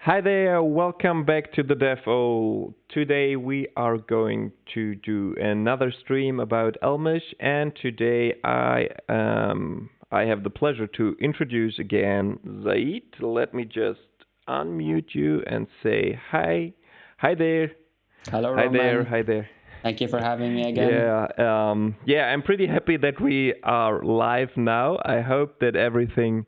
Hi there, welcome back to the DevO. Today we are going to do another stream about Elmish, and today I have the pleasure to introduce again Zaid. Let me just unmute you and say hi. Hi there. Hello, Hi Roman. there. Hi there. Thank you for having me again. Yeah, I'm pretty happy that we are live now. I hope that everything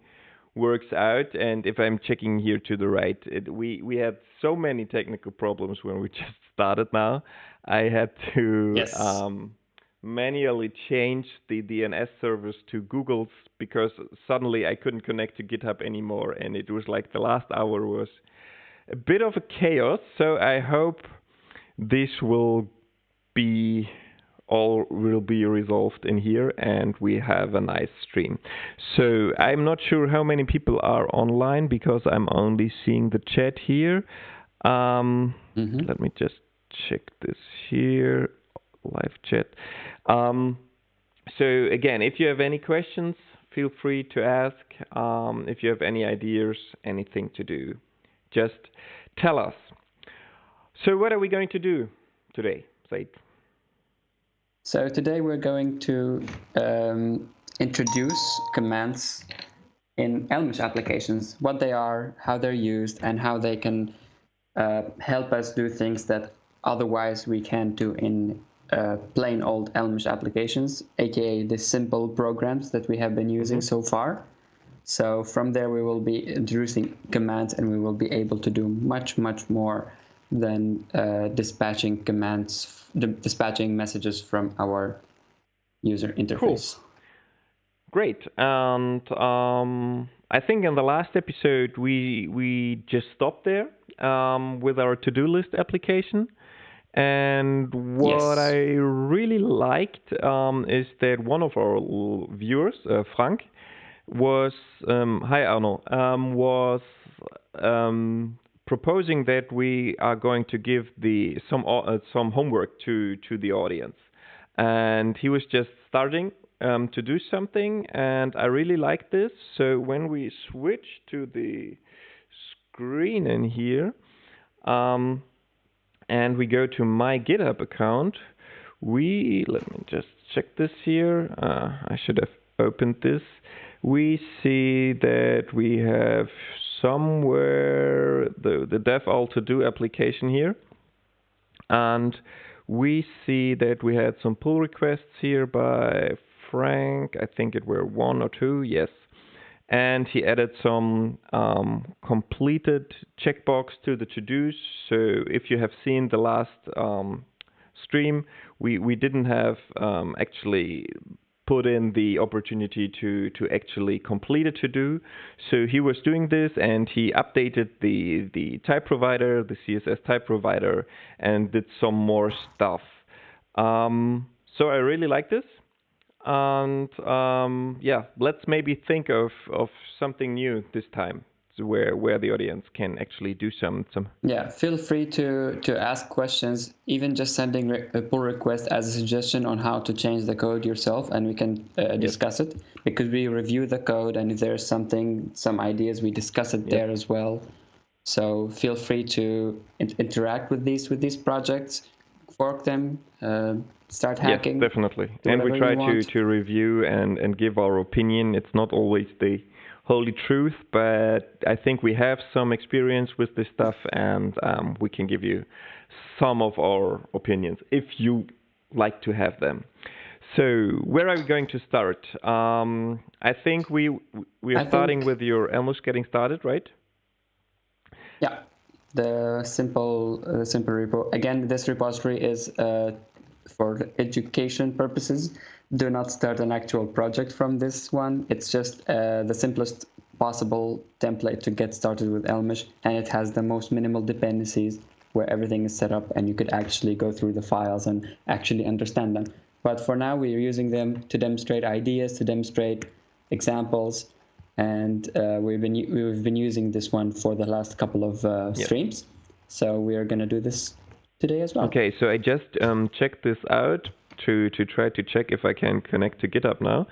works out. And if I'm checking here to the right, we had so many technical problems when we just started now. I had to manually change the DNS servers to Google's because suddenly I couldn't connect to GitHub anymore. And it was like the last hour was a bit of a chaos. So I hope this will be resolved in here and we have a nice stream. So I'm not sure how many people are online because I'm only seeing the chat here. Let me just check this here, live chat. So again, if you have any questions, feel free to ask. If you have any ideas, anything to do, just tell us. So what are we going to do today, Zaid? So today we're going to introduce commands in Elmish applications, what they are, how they're used, and how they can help us do things that otherwise we can't do in plain old Elmish applications, aka the simple programs that we have been using so far. So from there we will be introducing commands and we will be able to do much more than dispatching messages from our user interface. Cool. Great. And I think in the last episode we just stopped there with our to-do list application. And what I really liked is that one of our viewers, Frank, was hi Arno, was proposing that we are going to give some homework to the audience, and he was just starting to do something, and I really like this. So when we switch to the screen in here, and we go to my GitHub account, let me just check this here. I should have opened this. We see that we have somewhere the dev to do application here, and we see that we had some pull requests here by Frank. I think it were 1 or 2, yes. And he added some completed checkbox to the to-dos. So if you have seen the last stream, we didn't have actually put in the opportunity to actually complete a to-do. So he was doing this and he updated the type provider, the CSS type provider, and did some more stuff. So I really like this. And let's maybe think of something new this time, where the audience can actually do some. Yeah, feel free to ask questions, even just sending a pull request as a suggestion on how to change the code yourself, and we can discuss it, because we review the code, and if there's some ideas, we discuss it there as well. So feel free to interact with these projects, fork them, start hacking. Yes, definitely. And we try to review and give our opinion. It's not always the holy truth, but I think we have some experience with this stuff, and we can give you some of our opinions if you like to have them. So where are we going to start? I think we are starting with your Elmish getting started, right? Yeah, the simple repo. Again, this repository is for education purposes. Do not start an actual project from this one. It's just the simplest possible template to get started with Elmish, and it has the most minimal dependencies where everything is set up and you could actually go through the files and actually understand them. But for now, we're using them to demonstrate ideas, to demonstrate examples, and we've been using this one for the last couple of streams. So we are going to do this today as well. Okay, so I just checked this out to try to check if I can connect to GitHub now.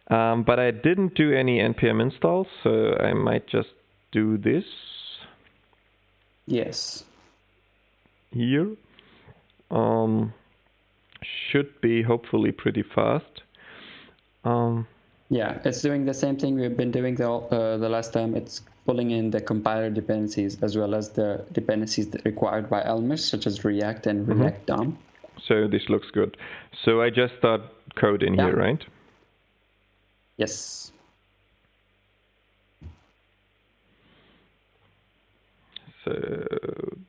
But I didn't do any npm installs, so I might just do this. Yes. Here. Should be hopefully pretty fast. Yeah, it's doing the same thing we've been doing the last time. It's pulling in the compiler dependencies as well as the dependencies that required by Elmish, such as React and React DOM. So this looks good. So I just start code in here, right? Yes. So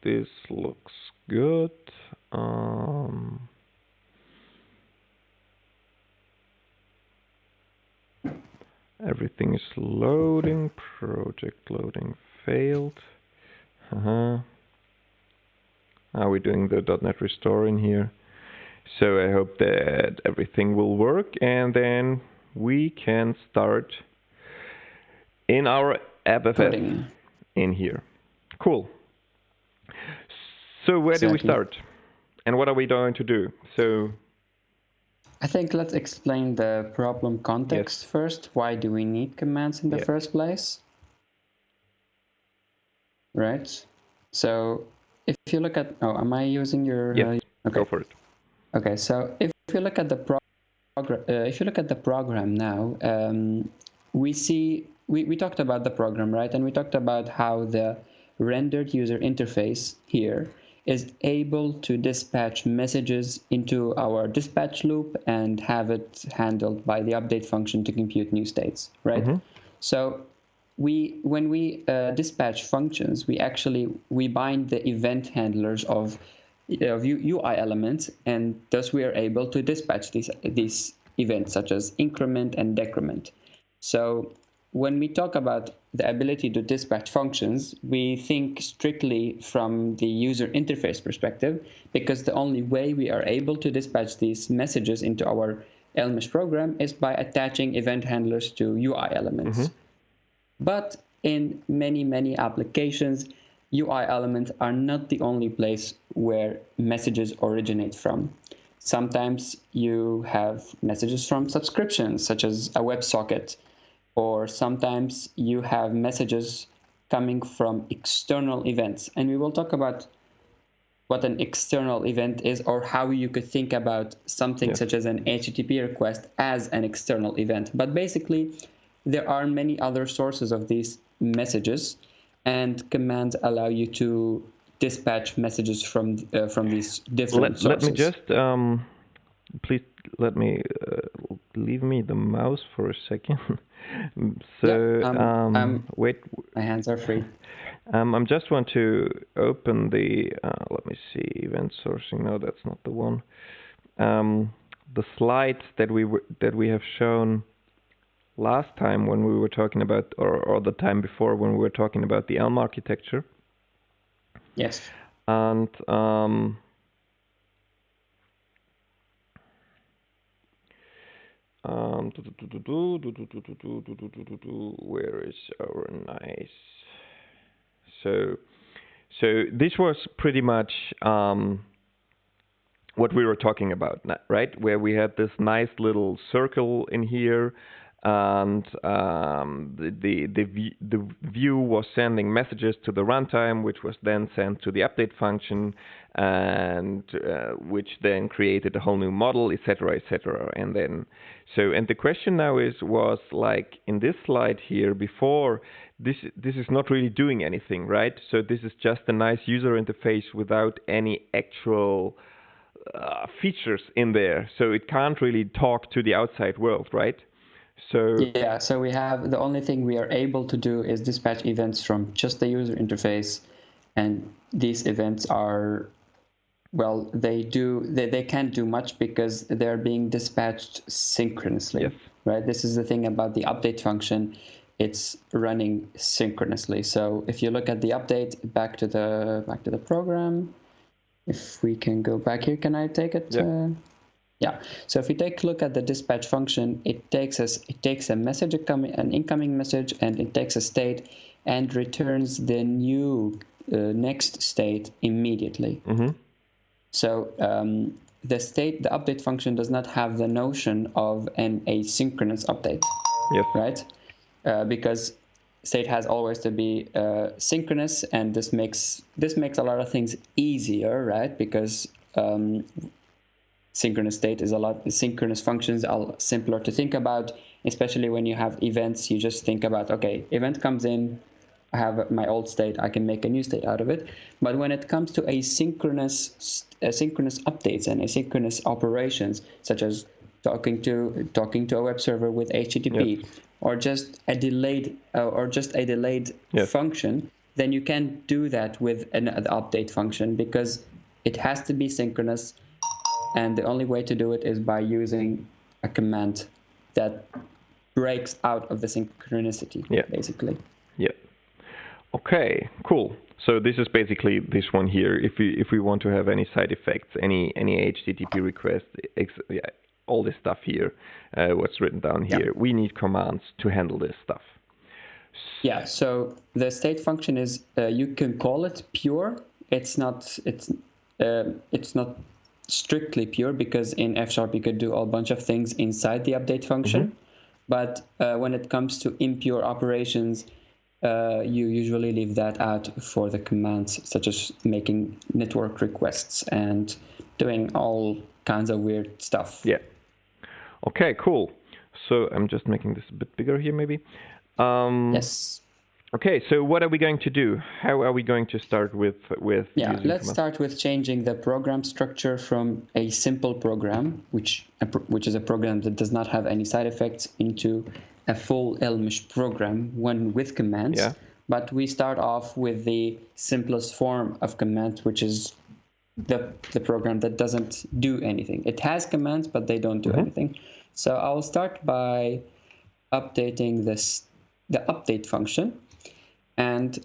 this looks good. Everything is loading. Project loading failed. Are we doing the .NET Restore in here? So I hope that everything will work, and then we can start in our app.fs in here. Cool. So where do we start? And what are we going to do? So I think let's explain the problem context first. Why do we need commands in the first place? Right. So if you look at, am I using your? Yes. Okay. Go for it. Okay. So if you look at the program now, we talked about the program, right? And we talked about how the rendered user interface here is able to dispatch messages into our dispatch loop and have it handled by the update function to compute new states, right? So when we dispatch functions, we bind the event handlers of UI elements, and thus we are able to dispatch these events such as increment and decrement. So when we talk about the ability to dispatch functions, we think strictly from the user interface perspective, because the only way we are able to dispatch these messages into our Elmish program is by attaching event handlers to UI elements. But in many applications, UI elements are not the only place where messages originate from. Sometimes you have messages from subscriptions, such as a WebSocket, or sometimes you have messages coming from external events. And we will talk about what an external event is, or how you could think about something such as an HTTP request as an external event. But basically, there are many other sources of these messages, and commands allow you to dispatch messages from these different sources. Let me just, please let me, leave me the mouse for a second. So, wait. My hands are free. I just want to open the, let me see, event sourcing. No, that's not the one. The slides that we have shown last time when we were talking about, or the time before when we were talking about the Elm architecture. Yes. And where is our nice? So this was pretty much what we were talking about, right? Where we had this nice little circle in here, and the view was sending messages to the runtime, which was then sent to the update function, and which then created a whole new model, etc., etc. And then and the question now was like in this slide here before, this is not really doing anything, right? So this is just a nice user interface without any actual features in there, so it can't really talk to the outside world, right? So yeah, so we have, the only thing we are able to do is dispatch events from just the user interface, and these events are, well, they can't do much because they're being dispatched synchronously. Yes. Right? This is the thing about the update function. It's running synchronously. So if you look at the update, back to the program, if we can go back here, can I take it? Yeah. So if we take a look at the dispatch function, it takes a message, an incoming message, and it takes a state and returns the new next state immediately. So the update function does not have the notion of an asynchronous update. Yes. Right? Because state has always to be synchronous, and this makes a lot of things easier, right? Because synchronous functions are simpler to think about, especially when you have events. You just think about, okay, event comes in, I have my old state, I can make a new state out of it. But when it comes to asynchronous updates and asynchronous operations, such as talking to a web server with HTTP, or just a delayed function, then you can't do that with an update function, because it has to be synchronous. And the only way to do it is by using a command that breaks out of the synchronicity, basically. Yeah. Okay, cool. So this is basically this one here. If we want to have any side effects, any HTTP request, all this stuff here, what's written down here, we need commands to handle this stuff. Yeah. So the state function is you can call it pure. It's not strictly pure, because in F# you could do a bunch of things inside the update function. But when it comes to impure operations, you usually leave that out for the commands, such as making network requests and doing all kinds of weird stuff. Yeah. Okay, cool. So I'm just making this a bit bigger here, maybe. Yes. Okay, so what are we going to do? How are we going to start with using let's start with changing the program structure from a simple program, which is a program that does not have any side effects, into a full Elmish program, one with commands. Yeah. But we start off with the simplest form of commands, which is the program that doesn't do anything. It has commands, but they don't do anything. So I'll start by updating the update function. And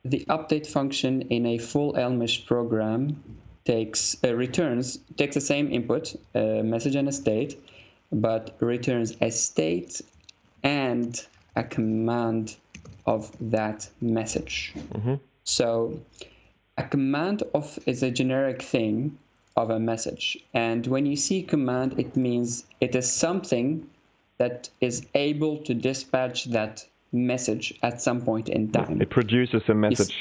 the update function in a full Elmish program takes the same input, a message and a state, but returns a state and a command of that message. So a command is a generic thing of a message, and when you see command, it means it is something that is able to dispatch that message at some point in time. It produces a message,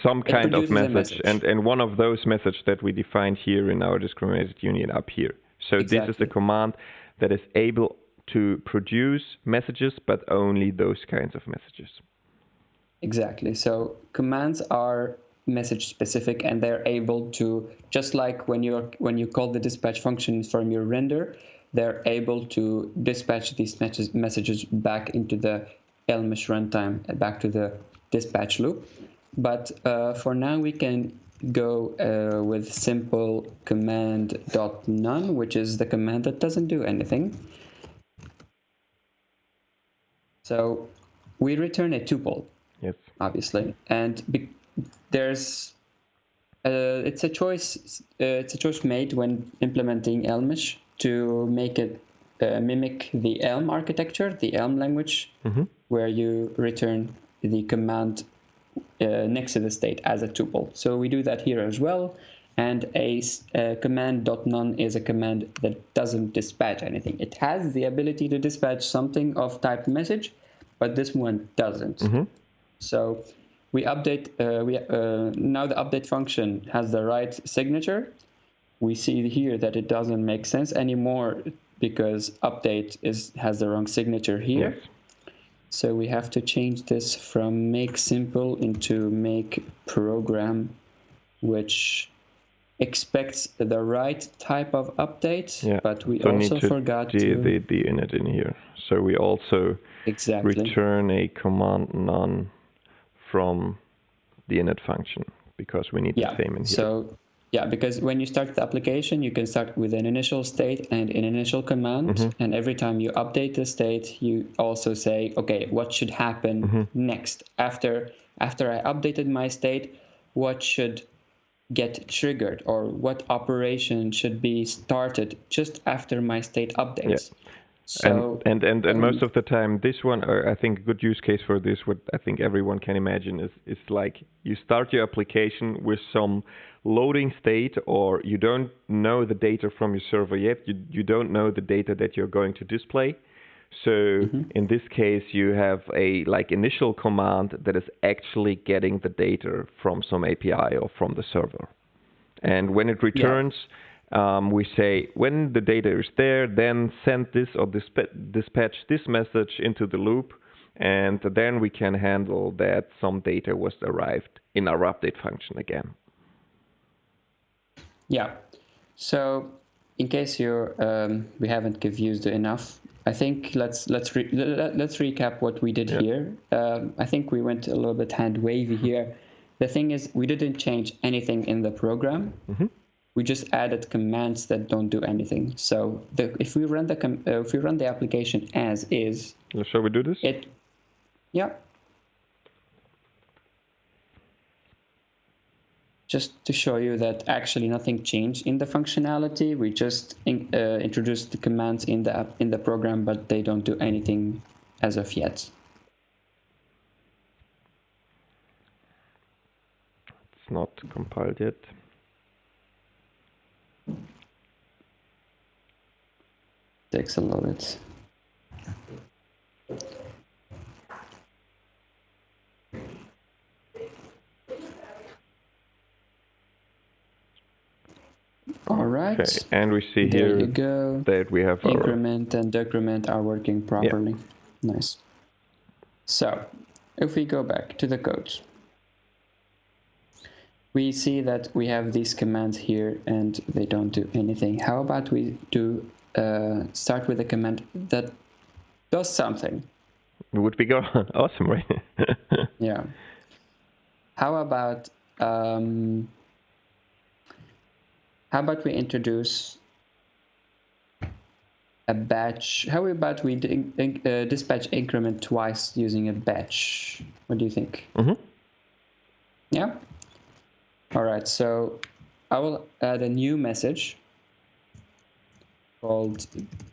some kind of message, and one of those messages that we defined here in our discriminated union up here. So this is a command that is able to produce messages, but only those kinds of messages. Exactly. So commands are message specific, and they're able to, just like when you call the dispatch function from your render, they're able to dispatch these messages back into the Elmish runtime, back to the dispatch loop. But for now, we can go with simple command.none, which is the command that doesn't do anything. So we return a tuple, obviously, and there's it's a choice made when implementing Elmish to make it mimic the Elm architecture, the Elm language, where you return the command next to the state as a tuple. So we do that here as well. And a command.none is a command that doesn't dispatch anything. It has the ability to dispatch something of type message, but this one doesn't. So we update. Now the update function has the right signature. We see here that it doesn't make sense anymore because update has the wrong signature here. So we have to change this from make simple into make program, which expects the right type of update, but we also forgot the init in here. So we also return a command none from the init function, because we need the same in here. So because when you start the application, you can start with an initial state and an initial command, and every time you update the state, you also say, okay, what should happen next? After I updated my state, what should get triggered, or what operation should be started just after my state updates? So and most of the time, this one, or I think a good use case for this, what I think everyone can imagine is like you start your application with some loading state, or you don't know the data from your server yet. You don't know the data that you're going to display. So in this case, you have a initial command that is actually getting the data from some API or from the server. And when it returns, we say when the data is there, then send this or dispatch this message into the loop, and then we can handle that some data was arrived in our update function again. Yeah. So in case you're we haven't confused enough, I think let's recap what we did here. I think we went a little bit hand wavy here. The thing is, we didn't change anything in the program. We just added commands that don't do anything. So if we run the application as is, shall we do this? Just to show you that actually nothing changed in the functionality. We just introduced the commands in the program, but they don't do anything as of yet. It's not compiled yet. Takes a little bit. All right. Okay, and we see there here you go. That we have increment and decrement are working properly. Nice. So if we go back to the code, we see that we have these commands here and they don't do anything. How about we do start with a command that does something? It would be awesome, right? Yeah. How about we introduce a batch? How about we dispatch increment twice using a batch? What do you think? Yeah. All right. So I will add a new message called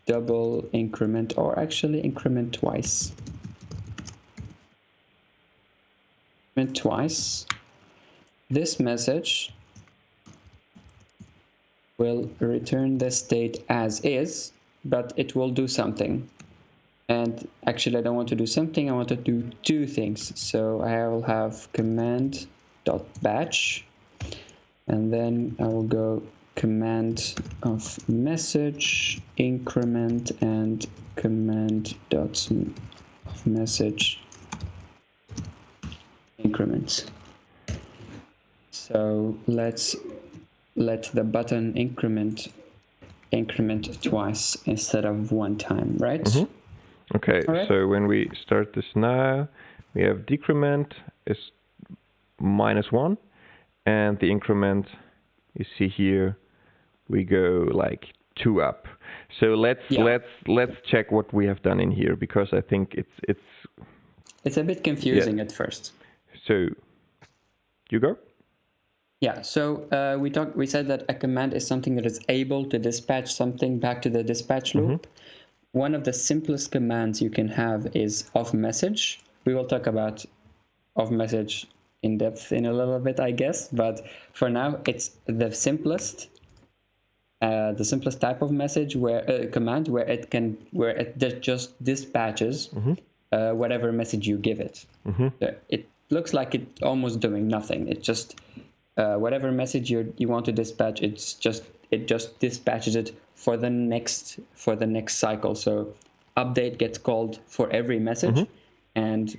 double increment, or actually increment twice. Increment twice. This message will return the state as is, but it will do something. And actually, I don't want to do something. I want to do two things. So I will have command.batch, and then I will go command of message increment and command.message increment. So let's let the button increment twice instead of one time, right? Okay, so when we start this now, we have decrement is -1, and the increment you see here, we go 2 up. So let's check what we have done in here, because I think it's a bit confusing at first. So you go. Yeah, so we said that a command is something that is able to dispatch something back to the dispatch loop. One of the simplest commands you can have is of message. We will talk about of message in depth in a little bit, I guess, but for now it's the simplest type of message command where it just dispatches whatever message you give it. It looks like it's almost doing nothing. It just whatever message you want to dispatch, it just dispatches it for the next cycle. So update gets called for every message, and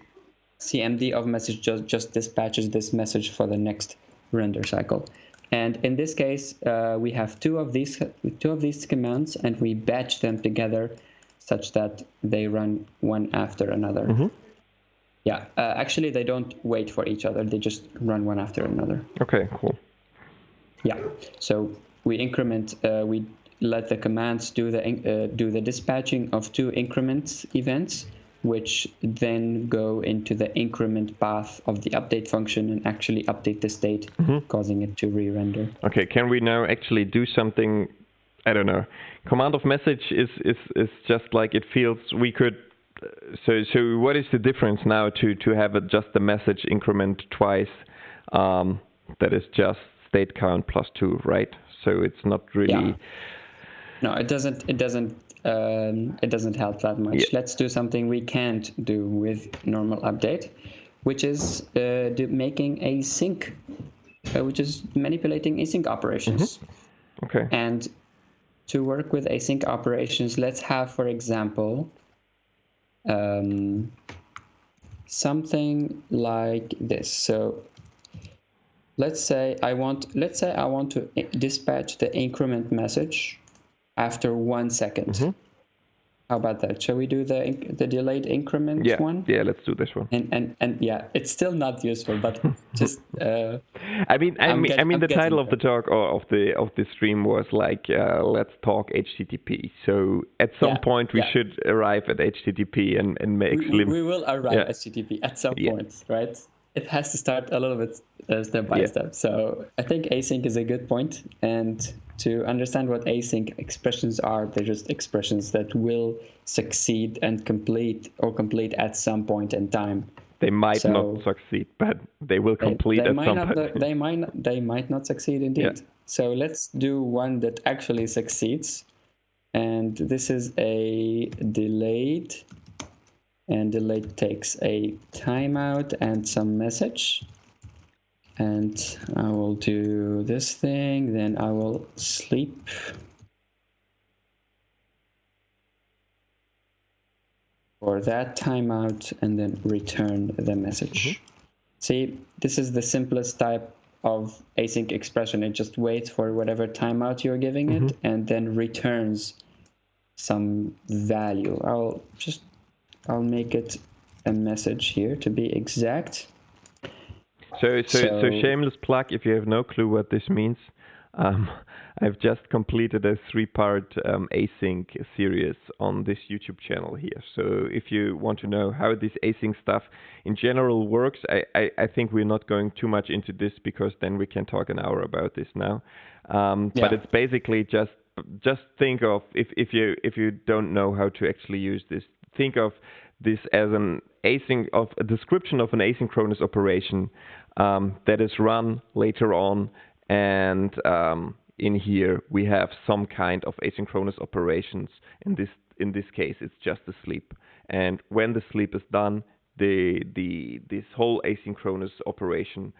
cmd of message just dispatches this message for the next render cycle. And in this case, we have two of these commands, and we batch them together such that they run one after another. Yeah, actually, they don't wait for each other. They just run one after another. Okay, cool. Yeah, so we increment. We let the commands do the dispatching of 2 increment events, which then go into the increment path of the update function and actually update the state, causing it to re-render. Okay, can we now actually do something? I don't know. Command of message is just like it feels we could. So what is the difference now to have just the message increment twice? That is just state count +2, right? So it's not really. Yeah. No, it doesn't it doesn't help that much. Yeah. Let's do something we can't do with normal update, which is making async, which is manipulating async operations. Okay. And to work with async operations, let's have, for example, something like this. So let's say I want to dispatch the increment message after 1 second. How about that? Shall we do the delayed increment one? Yeah, let's do this one. And yeah, it's still not useful, but just I mean, the title of the talk or of the stream was like, let's talk HTTP. So at some point we should arrive at HTTP and make we will arrive at HTTP at some point, right? It has to start a little bit step by step. So I think async is a good point, and to understand what async expressions are, they're just expressions that will succeed and complete at some point in time. They might not succeed, but they will complete at some point. They might not succeed indeed. Yeah. So let's do one that actually succeeds. And this is a delayed, and delayed takes a timeout and some message. And I will do this thing, then I will sleep. For that timeout, and then return the message. See, this is the simplest type of async expression. It just waits for whatever timeout you're giving it, and then returns some value. I'll make it a message here to be exact. So shameless plug, if you have no clue what this means, I've just completed a 3-part async series on this YouTube channel here. So if you want to know how this async stuff in general works, I think we're not going too much into this because then we can talk an hour about this now. But it's basically just think of, if you don't know how to actually use this, think of this as a description of an asynchronous operation that is run later on, and in here we have some kind of asynchronous operations. In this case, it's just the sleep, and when the sleep is done, this whole asynchronous operation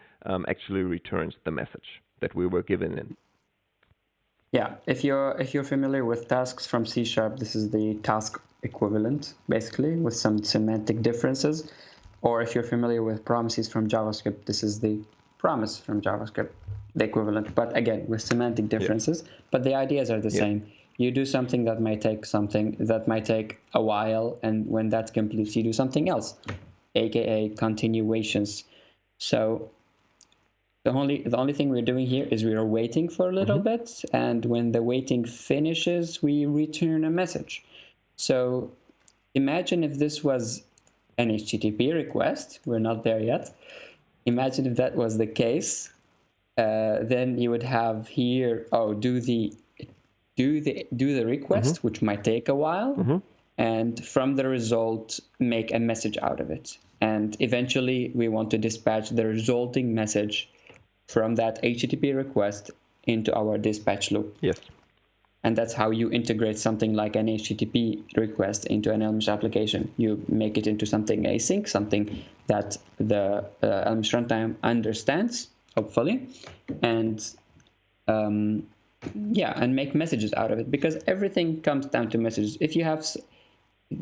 actually returns the message that we were given in. Yeah, if you're familiar with tasks from C#, this is the task equivalent, basically, with some semantic differences. Or if you're familiar with promises from JavaScript, this is the promise from JavaScript, the equivalent, but again, with semantic differences. But the ideas are the same. You do something that might take a while, and when that completes, you do something else, aka continuations. So the only thing we're doing here is we are waiting for a little bit, and when the waiting finishes, we return a message. So imagine if this was an HTTP request. We're not there yet. Imagine if that was the case. Then you would have here, do the request, which might take a while, and from the result make a message out of it. And eventually we want to dispatch the resulting message from that HTTP request into our dispatch loop. Yes. And that's how you integrate something like an HTTP request into an Elmish application. You make it into something async, something that the Elmish runtime understands, hopefully, and make messages out of it, because everything comes down to messages.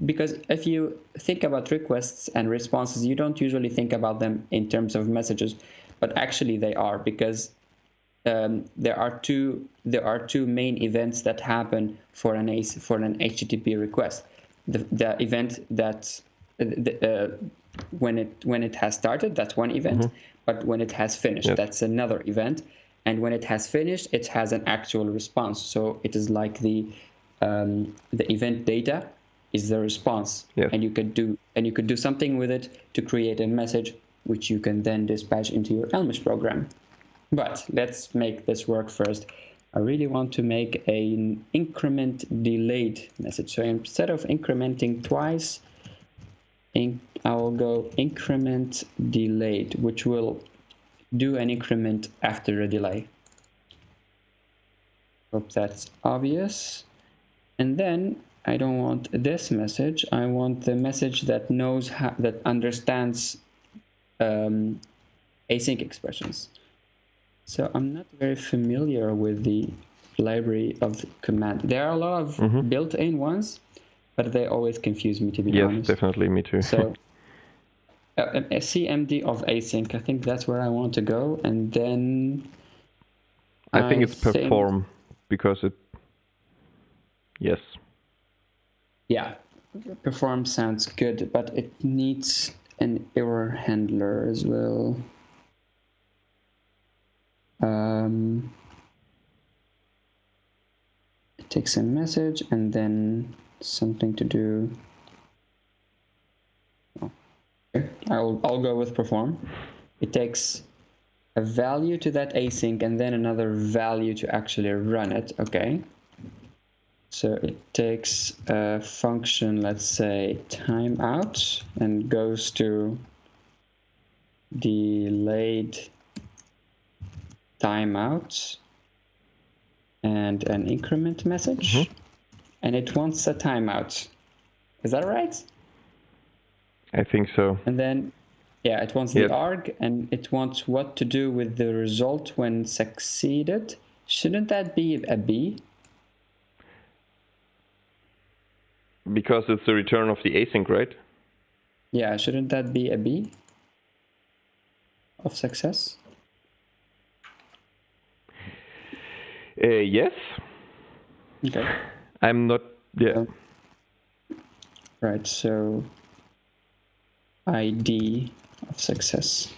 Because if you think about requests and responses, you don't usually think about them in terms of messages, but actually they are, because there are two main events that happen for an HTTP request. The event that when it has started, that's one event, but when it has finished, that's another event. And when it has finished, it has an actual response. So it is like the event data is the response, and you could do something with it to create a message, which you can then dispatch into your Elmish program. But let's make this work first. I really want to make an increment delayed message. So instead of incrementing twice, I will go increment delayed, which will do an increment after a delay. Hope that's obvious. And then I don't want this message. I want the message that knows how, that understands async expressions. So I'm not very familiar with the library of command. There are a lot of built-in ones, but they always confuse me, to be honest. Yes, definitely, me too. So a CMD of async, I think that's where I want to go, and then I think it's perform because it. Yes. Yeah, perform sounds good, but it needs an error handler as well. It takes a message and then something to do. Okay. I'll go with perform. It takes a value to that async and then another value to actually run it. Okay. So it takes a function, let's say timeout, and goes to delayed timeout and an increment message, and it wants a timeout. Is that right? I think so. And then, yeah, it wants the arg, and it wants what to do with the result when succeeded. Shouldn't that be a B? Because it's the return of the async, right? Yeah, shouldn't that be a B of success? Yes. Okay. I'm not. Yeah. Right. So ID of success.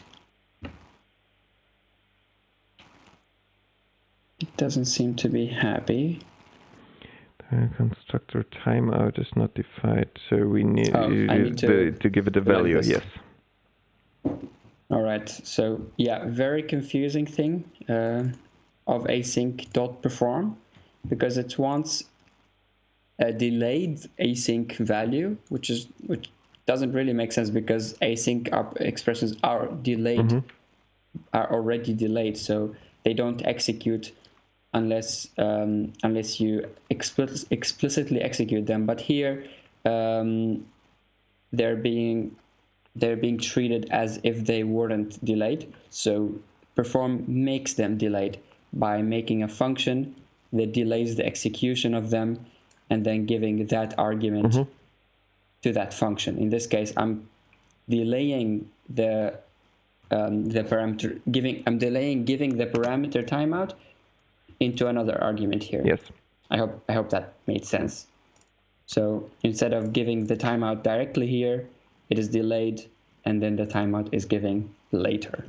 It doesn't seem to be happy. The constructor timeout is not defined, so we need, to give it a value. Like yes. All right. So yeah, very confusing thing of async.perform, because it wants a delayed async value, which doesn't really make sense because async expressions are delayed, are already delayed, so they don't execute unless you explicitly execute them. But here they're being treated as if they weren't delayed. So perform makes them delayed by making a function that delays the execution of them and then giving that argument to that function. In this case, I'm delaying the parameter, I'm delaying giving the parameter timeout into another argument here. Yes. I hope that made sense. So instead of giving the timeout directly here, it is delayed, and then the timeout is given later.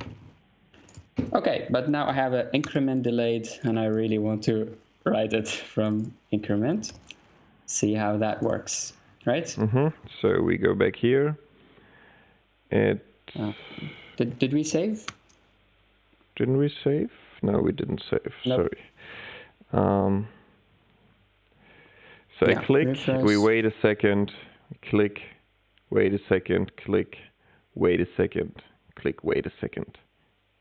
Okay, but now I have an increment delayed, and I really want to write it from increment. See how that works, right? So we go back here. Did we save? Didn't we save? No, we didn't save. Nope. Sorry. So I click, refresh. We wait a second, click, wait a second, click, wait a second, click, wait a second.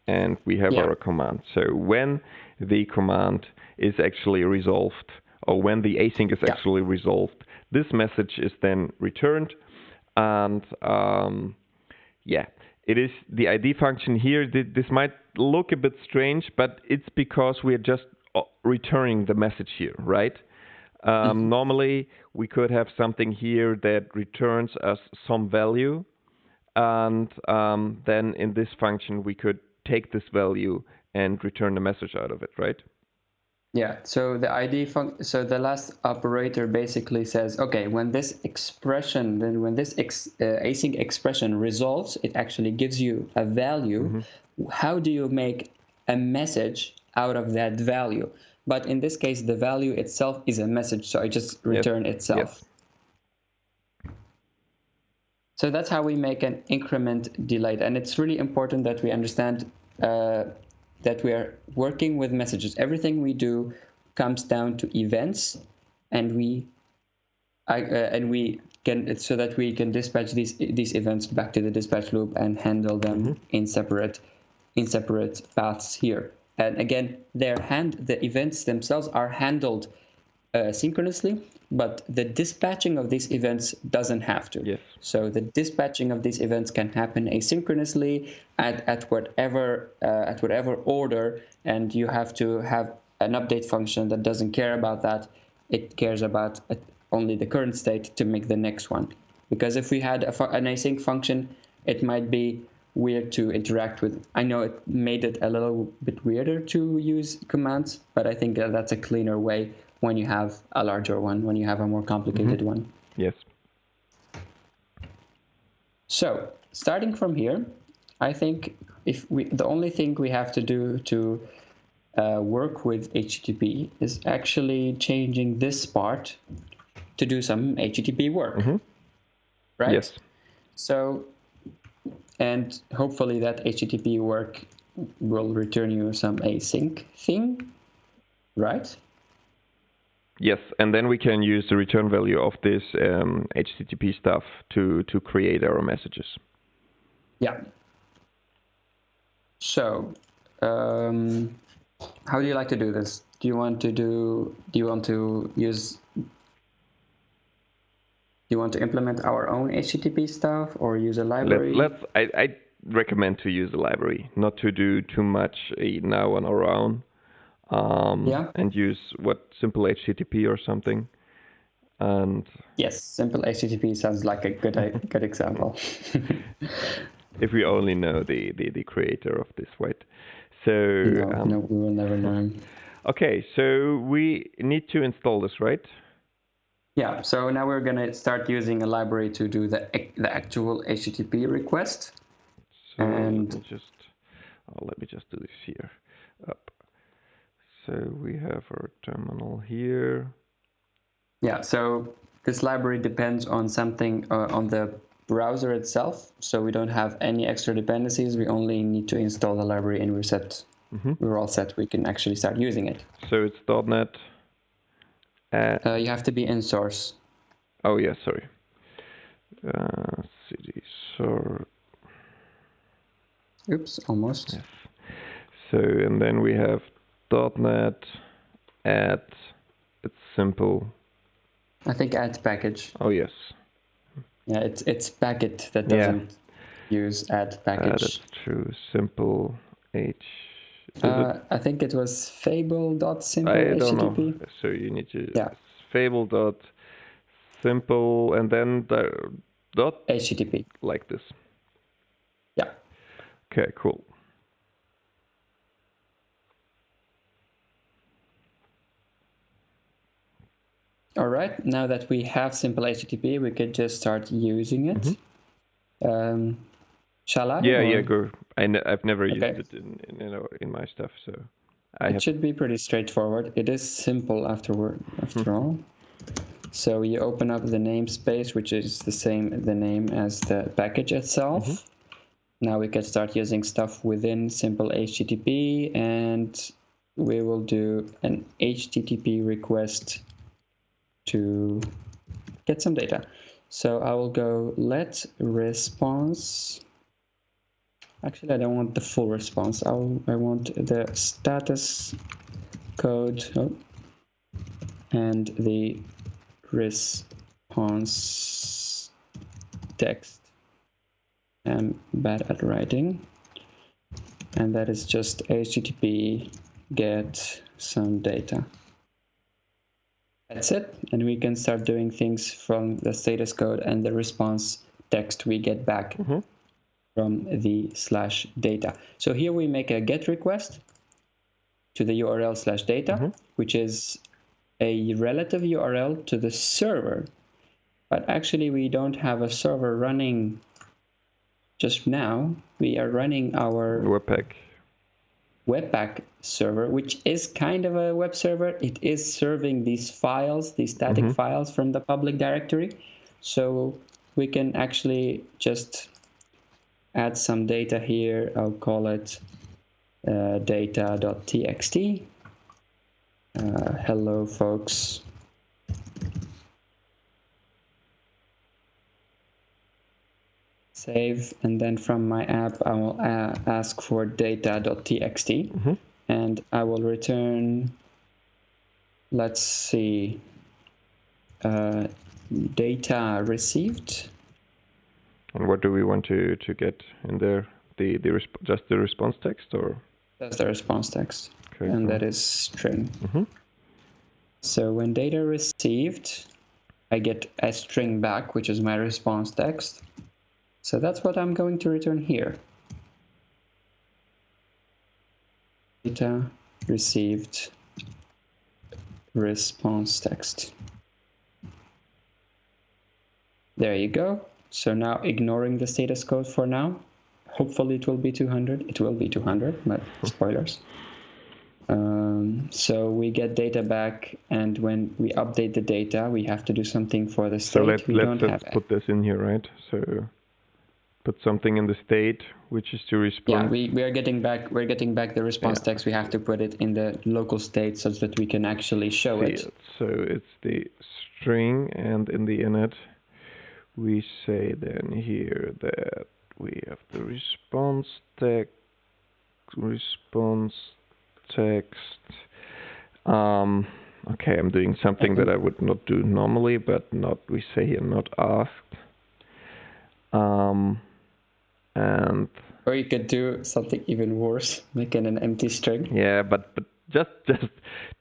And we have our command. So when the command is actually resolved, or when the async is actually resolved, this message is then returned. And it is the ID function here. This might look a bit strange, but it's because we are just returning the message here, right? Normally, we could have something here that returns us some value, and then in this function, we could take this value and return the message out of it, right? Yeah, so the ID so the last operator basically says, okay, when this expression, then when this async expression resolves, it actually gives you a value. How do you make a message out of that value? But in this case, the value itself is a message, so I just return itself. So that's how we make an increment delayed. And it's really important that we understand that we are working with messages. Everything we do comes down to events, and we can, so that we can dispatch these events back to the dispatch loop and handle them in separate paths here. And again, the events themselves are handled synchronously, but the dispatching of these events doesn't have to. Yes. So the dispatching of these events can happen asynchronously at whatever order, and you have to have an update function that doesn't care about that. It cares about only the current state to make the next one. Because if we had an async function, it might be weird to interact with. I know it made it a little bit weirder to use commands, but I think that's a cleaner way when you have a larger one, when you have a more complicated one. Yes. So starting from here, I think the only thing we have to do to work with HTTP is actually changing this part to do some HTTP work, right? Yes. So, and hopefully that HTTP work will return you some async thing, right? Yes, and then we can use the return value of this HTTP stuff to create our messages. Yeah. So, how do you like to do this? Do you want to implement our own HTTP stuff or use a library? I recommend to use a library, not to do too much now on our own. And use simple HTTP or something. And yes, simple HTTP sounds like a good example. If we only know the creator of this, right? So no, we will never learn. Okay, so we need to install this, right? Yeah. So now we're gonna start using a library to do the actual HTTP request. So and let me just do this here. Up. So we have our terminal here. Yeah. So this library depends on something on the browser itself. So we don't have any extra dependencies. We only need to install the library, and we're set. We're all set. We can actually start using it. So it's .NET. You have to be in source. Oh yeah, sorry. CD sort. Oops, almost. Yes. So and then we have .NET add. It's simple. I think add package. Oh yes. Yeah, it's packet that doesn't use add package. That's true. Simple H. I think it was Fable.simple I don't HTTP. know. So you need to Fable.simple and then the dot HTTP. like this. Yeah. Okay, cool. All right. Now that we have simple HTTP, we could just start using it. Shall I? Yeah, go. I've never used it in my stuff, so it should be pretty straightforward. It is simple after all. So you open up the namespace, which is the name as the package itself. Now we can start using stuff within simple HTTP, and we will do an HTTP request to get some data. So I will go let response. Actually, I don't want the full response. I want the status code and the response text. I'm bad at writing. And that is just HTTP get some data. That's it. And we can start doing things from the status code and the response text we get back from the /data. So here we make a GET request to the URL /data, which is a relative URL to the server. But actually we don't have a server running just now. We are running our Webpack server, which is kind of a web server. It is serving these files, these static files from the public directory. So we can actually just add some data here. I'll call it data.txt. Hello, folks. Save, and then from my app, I will ask for data.txt, and I will return let's see. Data received. And what do we want to get in there? Just the response text, or? That's the response text. Okay, and cool. That is string. Mm-hmm. So when data received, I get a string back, which is my response text. So that's what I'm going to return here. Data received response text. There you go. So now ignoring the status code for now. Hopefully it will be 200. It will be 200, but spoilers. So we get data back, and when we update the data, we have to do something for the state. So let's put this in here, right? So put something in the state, which is to respond. Yeah, we are getting back. We're getting back the response text. We have to put it in the local state such that we can actually show it. So it's the string, and in the init, we say then here that we have the response text. Okay, I'm doing something that I would not do normally, but we say here not asked. And or you could do something even worse, make it an empty string. Yeah, but just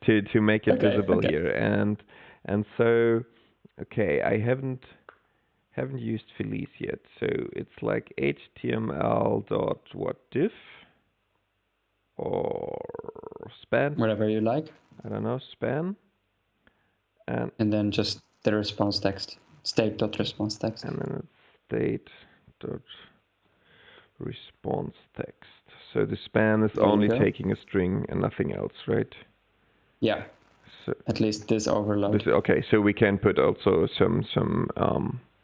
to make it visible here, and so okay, I haven't used Felice yet, so it's like html.whatDiff or span, whatever you like. I don't know, span, and then just the response text, state.response text, and then it's state.response text. So the span is only taking a string and nothing else, right? Yeah. So at least this overload. Okay, so we can put also some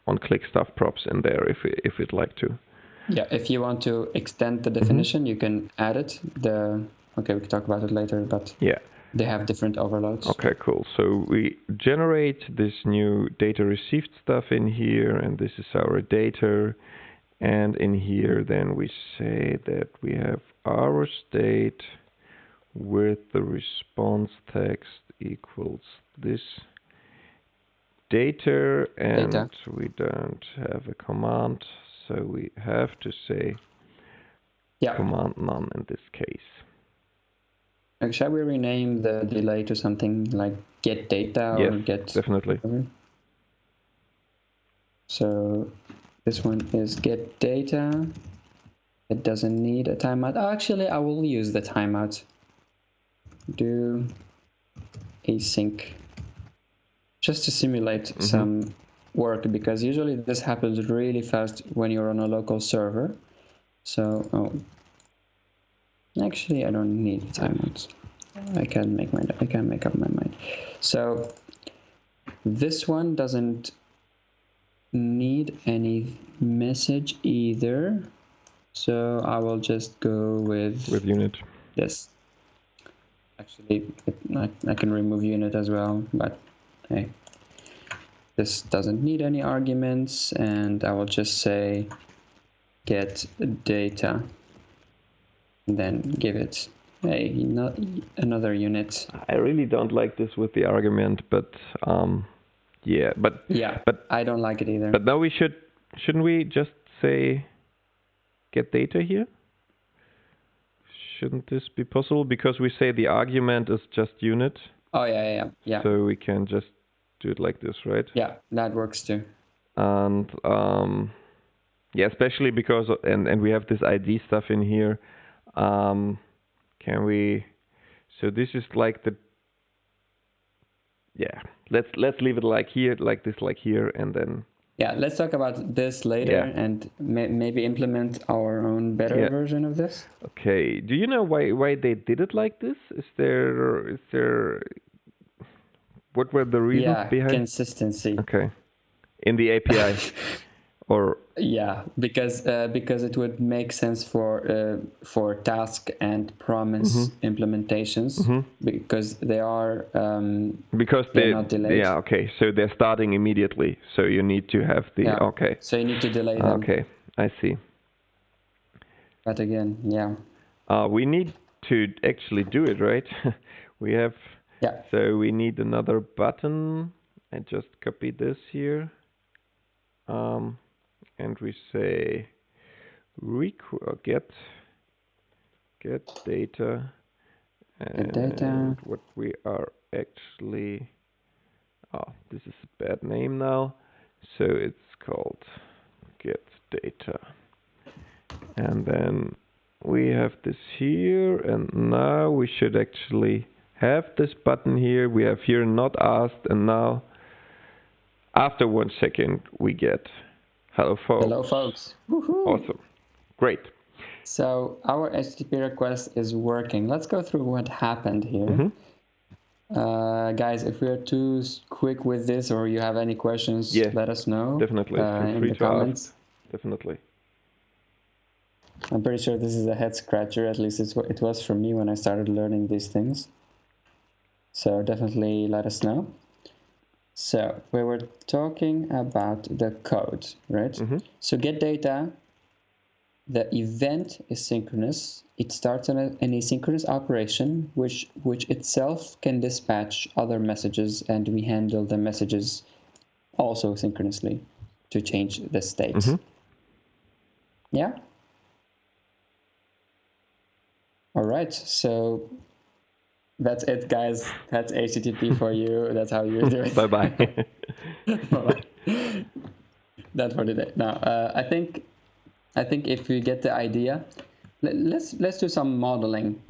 on-click stuff props in there if we'd like to. Yeah, if you want to extend the definition, you can add it. Okay, we can talk about it later, but yeah, they have different overloads. Okay, cool. So we generate this new data received stuff in here, and this is our data. And in here, then we say that we have our state with the response text equals this data, and we don't have a command, so we have to say command none in this case. Shall we rename the delay to something like get data or get? Definitely. Whatever? So this one is get data. It doesn't need a timeout. Actually, I will use the timeout. Do async just to simulate some work, because usually this happens really fast when you're on a local server. So actually I don't need timeouts. I can make up my mind. So this one doesn't need any message either. So I will just go with unit. This. Actually, I can remove unit as well, but hey, this doesn't need any arguments, and I will just say get data, and then give it not another unit. I really don't like this with the argument, but but I don't like it either. But now shouldn't we just say get data here? Shouldn't this be possible? Because we say the argument is just unit. Oh, yeah. So we can just do it like this, right? Yeah, that works too. And yeah, especially because and we have this ID stuff in here. Can we? So this is like the. Yeah, let's leave it like here, like this, like here, and then. Yeah, let's talk about this later and maybe implement our own better version of this. Okay. Do you know why they did it like this? Is there what were the reasons behind? Consistency. Okay. In the API. Or because it would make sense for task and promise implementations, because they are because they're not delayed. Yeah, okay. So they're starting immediately. So you need to have the okay. So you need to delay them. Okay, I see. But again, we need to actually do it, right? We have Yeah. So we need another button. I just copy this here. And we say get data. And Get data. what we are actually, this is a bad name now. So it's called get data. And then we have this here, and now we should actually have this button here. We have here not asked, and now after 1 second we get hello folks. Hello folks. Woohoo. Awesome. Great. So our HTTP request is working. Let's go through what happened here. Guys, if we are too quick with this or you have any questions, let us know. Definitely. Feel free in the to comments. Ask. Definitely. I'm pretty sure this is a head scratcher. At least it was for me when I started learning these things. So definitely let us know. So we were talking about the code, right? So get data, the event is synchronous. It starts an asynchronous operation, which itself can dispatch other messages, and we handle the messages also synchronously to change the state. Yeah? All right, so that's it, guys. That's HTTP for you. That's how you do it. Bye-bye. Bye-bye. That's for today. Now, I think if we get the idea, let's do some modeling,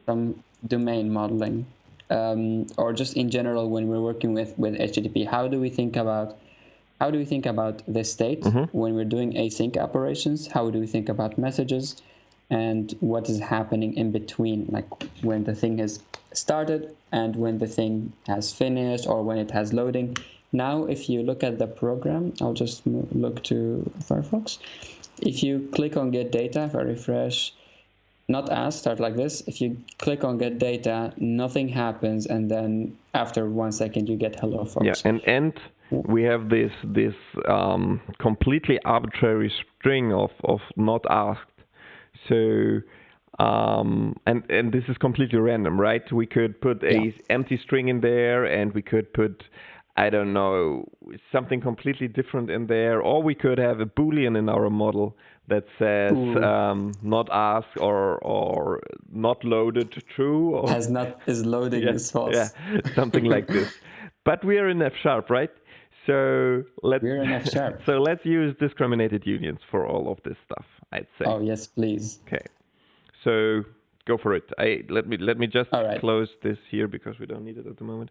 some domain modeling, or just in general when we're working with HTTP. How do we think about the state when we're doing async operations? How do we think about messages, and what is happening in between, like when the thing has started and when the thing has finished, or when it has loading? Now, if you look at the program, I'll just look to Firefox. If you click on get data, if I refresh, not ask, start like this. If you click on get data, nothing happens, and then after 1 second you get hello folks. Yeah, and we have this completely arbitrary string of not asked. So and this is completely random, right? We could put a empty string in there, and we could put, I don't know, something completely different in there, or we could have a Boolean in our model that says not asked or not loaded true, or is loading is false. Yeah, something like this. But we are in F#, right? So we're in F#. So let's use discriminated unions for all of this stuff, I'd say. Oh yes, please. Okay. So go for it. Let me just close this here because we don't need it at the moment.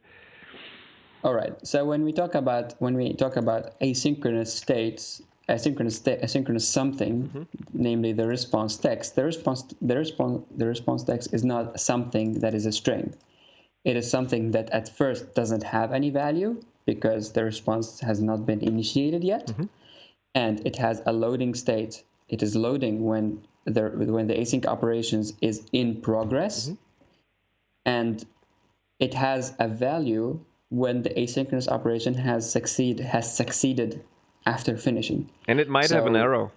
All right. So when we talk about asynchronous states, asynchronous something, namely the response text, the response text is not something that is a string. It is something that at first doesn't have any value because the response has not been initiated yet, and it has a loading state. It is loading when the async operations is in progress, and it has a value when the asynchronous operation has succeeded after finishing. And it might have an error.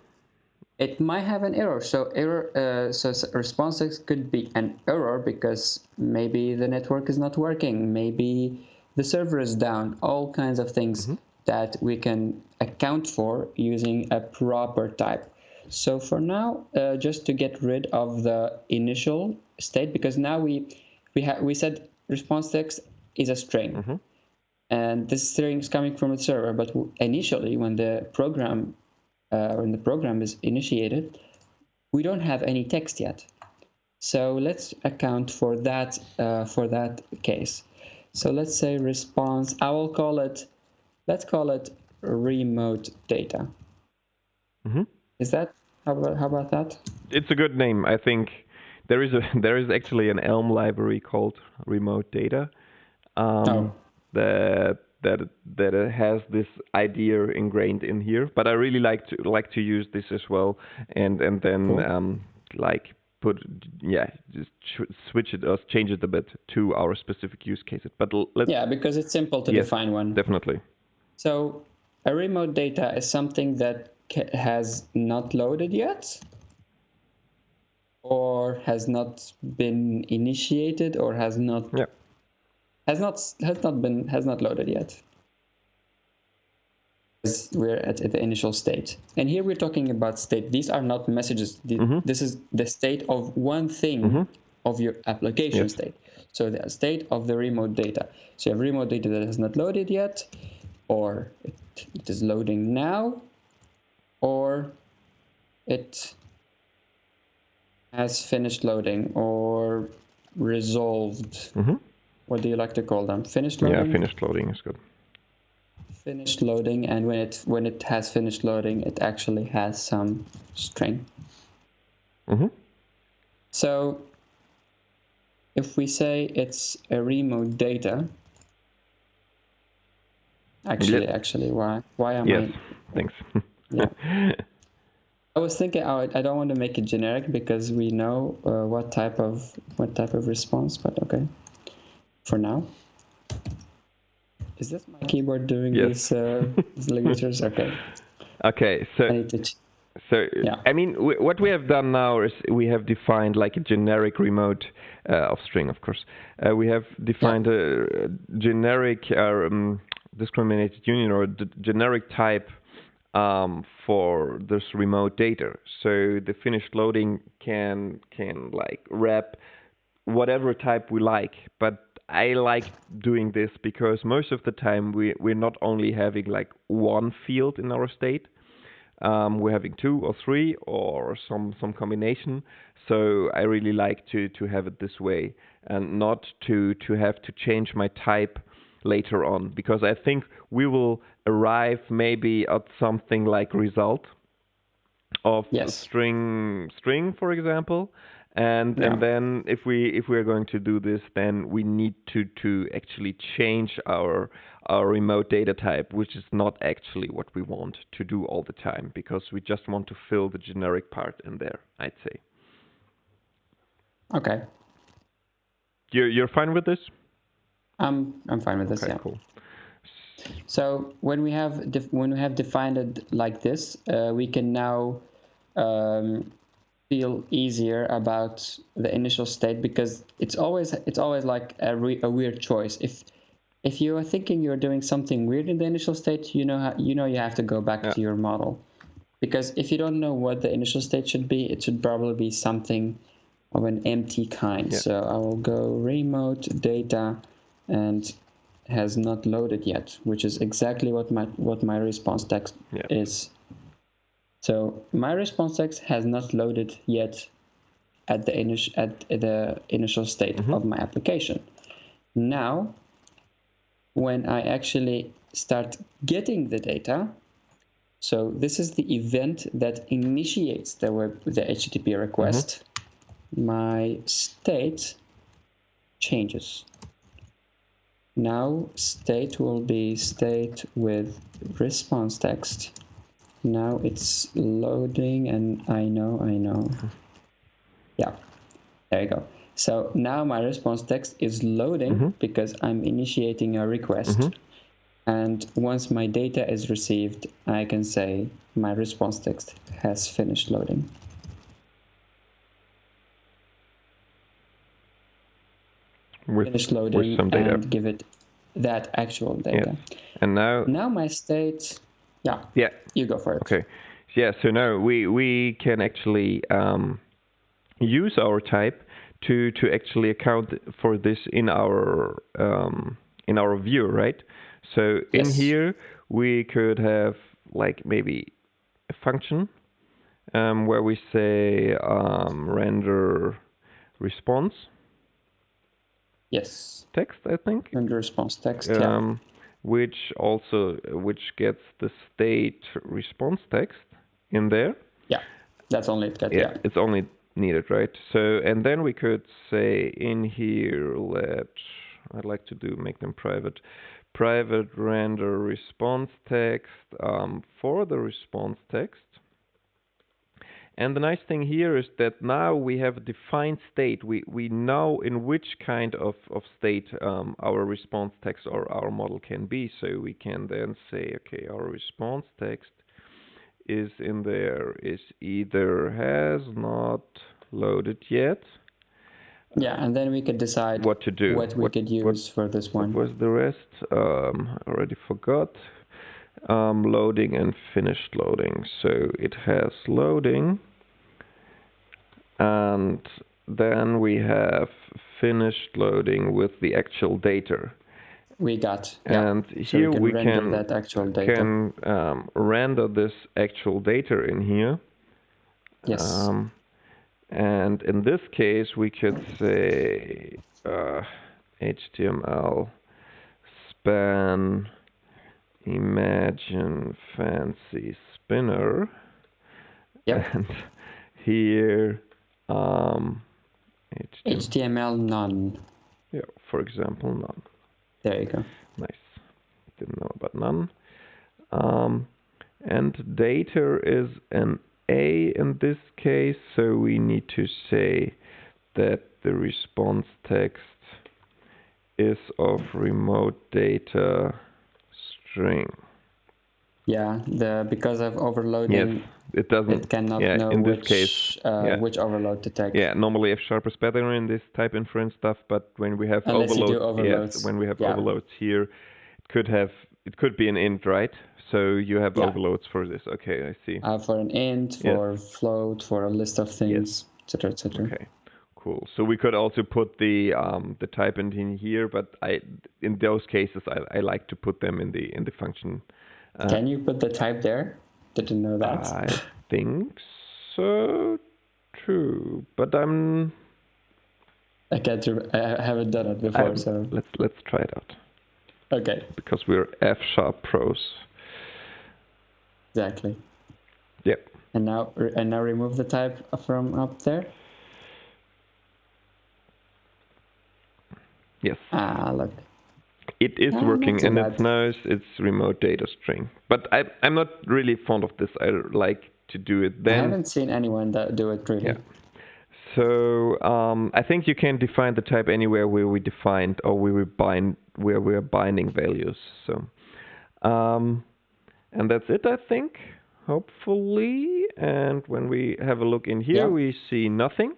It might have an error. So response text could be an error because maybe the network is not working, maybe the server is down, all kinds of things that we can account for using a proper type. So for now, just to get rid of the initial state, because now we said response text is a string, and this string is coming from the server. But initially, when the program is initiated, we don't have any text yet. So let's account for that case. So let's say response. Let's call it remote data. Is that how about that? It's a good name. I think there is actually an Elm library called remote data that has this idea ingrained in here. But I really like to use this as well, and then just switch it or change it a bit to our specific use cases. But because it's simple to define one. Definitely. So a remote data is something that has not loaded yet, or has not been initiated, or has not has not loaded yet. We're at the initial state, and here we're talking about state. These are not messages. This is the state of one thing of your application state. So the state of the remote data. So you have remote data that has not loaded yet, or it is loading now, or it has finished loading or resolved. What do you like to call them? Finished loading? Yeah, finished loading is good. Finished loading, and when it has finished loading, it actually has some string. So if we say it's a remote data, actually, why am I? Thanks. Yeah. I was thinking I don't want to make it generic because we know what type of response, but okay. For now. Is this my keyboard doing these ligatures? Okay. Okay, so yeah. I mean, what we have done now is we have defined like a generic remote of string, of course. We have defined a generic discriminated union or generic type for this remote data. So the finished loading can like wrap whatever type we like, but I like doing this because most of the time we're not only having like one field in our state, we're having 2 or 3 or some combination. So I really like to have it this way and not to have to change my type later on, because I think we will arrive maybe at something like result of string, for example. And then if we are going to do this, then we need to actually change our remote data type, which is not actually what we want to do all the time, because we just want to fill the generic part in there, I'd say. Okay. You're fine with this? I'm fine with this. Okay, cool. So when we have defined it like this, we can now feel easier about the initial state, because it's always like a weird choice. If you are thinking you're doing something weird in the initial state, you have to go back to your model, because if you don't know what the initial state should be, it should probably be something of an empty kind. So I will go remote data and has not loaded yet, which is exactly what my response text is. So my response text has not loaded yet at the initial state of my application. Now, when I actually start getting the data, so this is the event that initiates the HTTP request, my state changes. Now state will be state with response text. Now it's loading, and I know. Yeah, there you go. So now my response text is loading because I'm initiating a request. And once my data is received, I can say my response text has finished loading. Finish loading with and give it that actual data. And now my state, you go for it. Okay. So now we can actually use our type to actually account for this in our view, right? So in here we could have like maybe a function where we say render response. Text, I think. Render response text. Which gets the state response text in there. Yeah, that's only it gets. Yeah, it's only needed, right? So, and then we could say in here, I'd like to make them private render response text for the response text. And the nice thing here is that now we have a defined state. We know in which kind of state our response text or our model can be. So we can then say, okay, our response text is in there, is either has not loaded yet, Yeah, and then we could decide what to do. what we could use for this one. What was the rest? I already forgot. Loading and finished loading. So it has loading, and then we have finished loading with the actual data. We got. And yeah. here so we render that actual data. can render this actual data in here. Yes. And in this case, we could say HTML span imagine fancy spinner. Yep. And here HTML none. Yeah, for example, none. There you go. Nice. Didn't know about none. And data is an A in this case, so we need to say that the response text is of remote data string. Yeah, because of overloading, yes, it doesn't. It cannot know in which this case, which overload to take. Yeah, normally F# is better in this type inference stuff, but when we have Unless you do overloads, overloads. when we have overloads here, it could be an int, right? So you have overloads for this. Okay, I see. For an int, for float, for a list of things, etc., etc. Okay, cool. So we could also put the type int in here, but in those cases I like to put them in the function. Can you put the type there? Didn't know that. I think so. True, but I haven't done it before, so let's try it out. Okay. Because we're F# pros. Exactly. Yep. And now remove the type from up there. Yes. Look. It is working, and it knows it's remote data string. But I'm not really fond of this. I like to do it then. I haven't seen anyone that do it really. Yeah. So I think you can define the type anywhere where we defined or where we're binding values. So and that's it, I think. Hopefully. And when we have a look in here, we see nothing.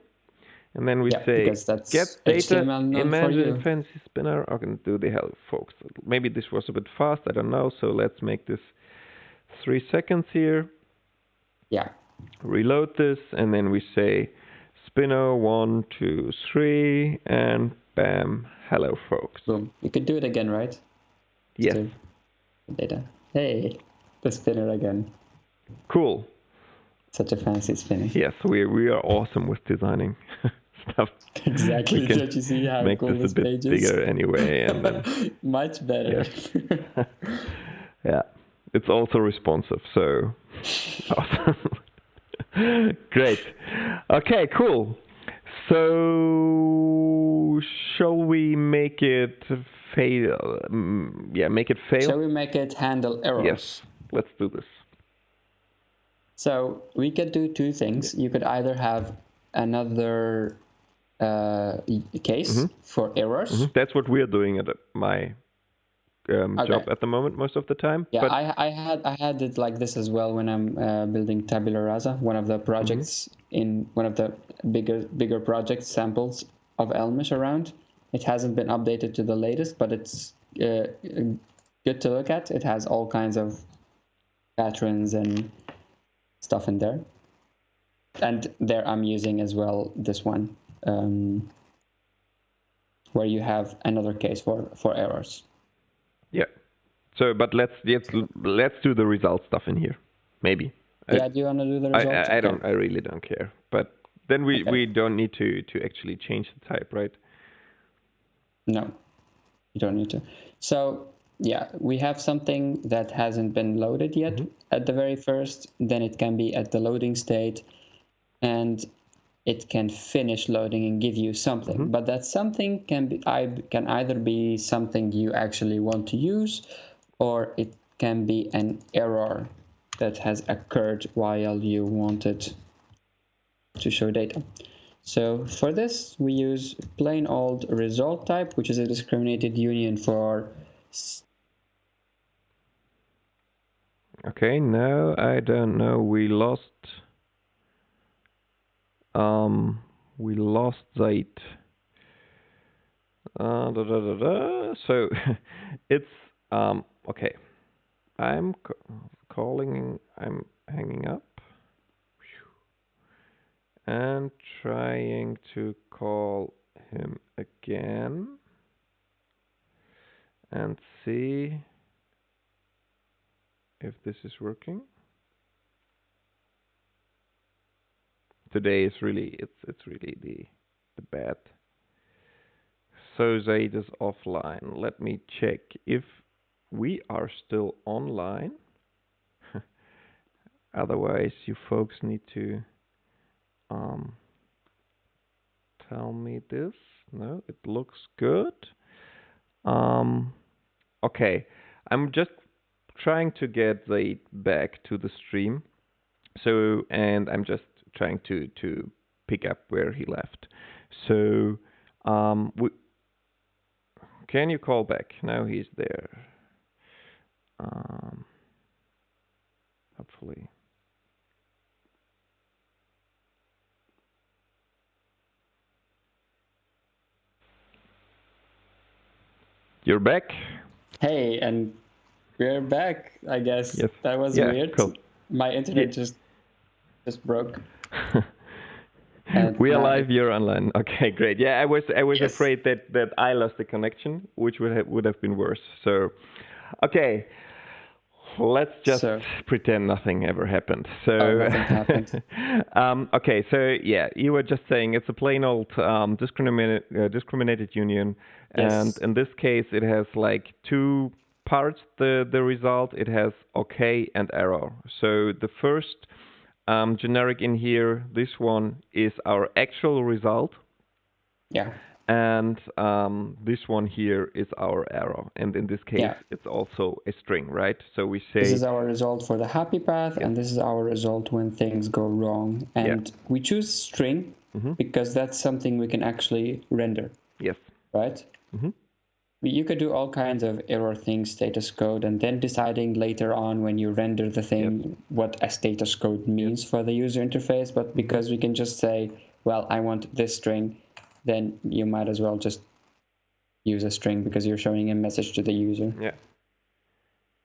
And then we say get data, imagine fancy spinner. I can do the hell, folks. Maybe this was a bit fast. I don't know. So let's make this 3 seconds here. Yeah. Reload this, and then we say spinner 1, 2, 3, and bam, hello, folks. Boom. You could do it again, right? Yes. Data. Hey, the spinner again. Cool. Such a fancy spinner. Yes, we are awesome with designing stuff. Exactly. Don't you see how make cool this a bit page is? bigger anyway, and then much better. Yeah. Yeah, it's also responsive, so awesome. Great. Okay, cool. So shall we make it fail? Yeah, make it fail. Shall we make it handle errors? Yes, let's do this. So we could do two things. You could either have another case for errors. That's what we're doing at my job at the moment most of the time. Yeah, but I had it like this as well when I'm building Tabula Rasa, one of the projects in one of the bigger project samples of Elmish around. It hasn't been updated to the latest, but it's good to look at. It has all kinds of patrons and stuff in there. And there I'm using as well this one, where you have another case for errors. Yeah. So, but let's do the result stuff in here, maybe. Yeah, do you want to do the result? I really don't care. But then we don't need to actually change the type, right? No, you don't need to. So yeah, we have something that hasn't been loaded yet at the very first. Then it can be at the loading state, and it can finish loading and give you something. But that something can either be something you actually want to use, or it can be an error that has occurred while you wanted to show data. So for this, we use plain old result type, which is a discriminated union for. Okay, no, I don't know. We lost Zaid. So it's okay. I'm calling. I'm hanging up and trying to call him again and see if this is working. Today is really it's really the bad. So Zaid is offline. Let me check if we are still online. Otherwise, you folks need to tell me this. No, it looks good. Okay, I'm just trying to get Zaid back to the stream. So, and I'm just trying to pick up where he left. So, can you call back? Now he's there. Hopefully. You're back? Hey, and we're back, I guess. Yes. That was Yeah, weird. cool. My internet just broke. We are live. You're online. Okay, great. Yeah, I was Yes. afraid that I lost the connection, which would have been worse. So, okay, let's just pretend nothing ever happened. So, nothing happened. Okay, so yeah, you were just saying it's a plain old discriminated union, and in this case, it has like two parts. The result, it has okay and error. So the first generic in here, this one is our actual result. Yeah. And this one here is our error. And in this case, it's also a string, right? So we say... This is our result for the happy path, and this is our result when things go wrong. And we choose string because that's something we can actually render. Yes. Right? You could do all kinds of error things, status code, and then deciding later on when you render the thing what a status code means for the user interface. But because we can just say, well, I want this string, then you might as well just use a string because you're showing a message to the user. Yeah.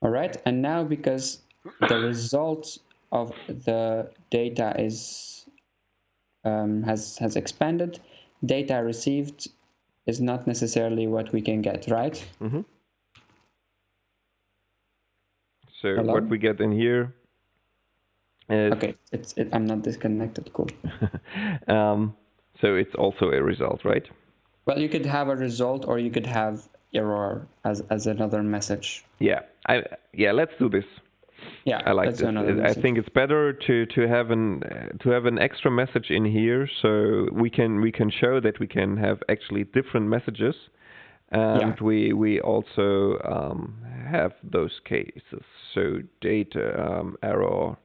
All right. And now because the result of the data is has expanded, data received is not necessarily what we can get, right? So what we get in here is... Okay, I'm not disconnected, cool. So it's also a result, right? Well, you could have a result or you could have error as another message. Yeah, let's do this. Yeah, I like this. I think it's better to have an extra message in here, so we can show that we can have actually different messages, and we also have those cases. So data error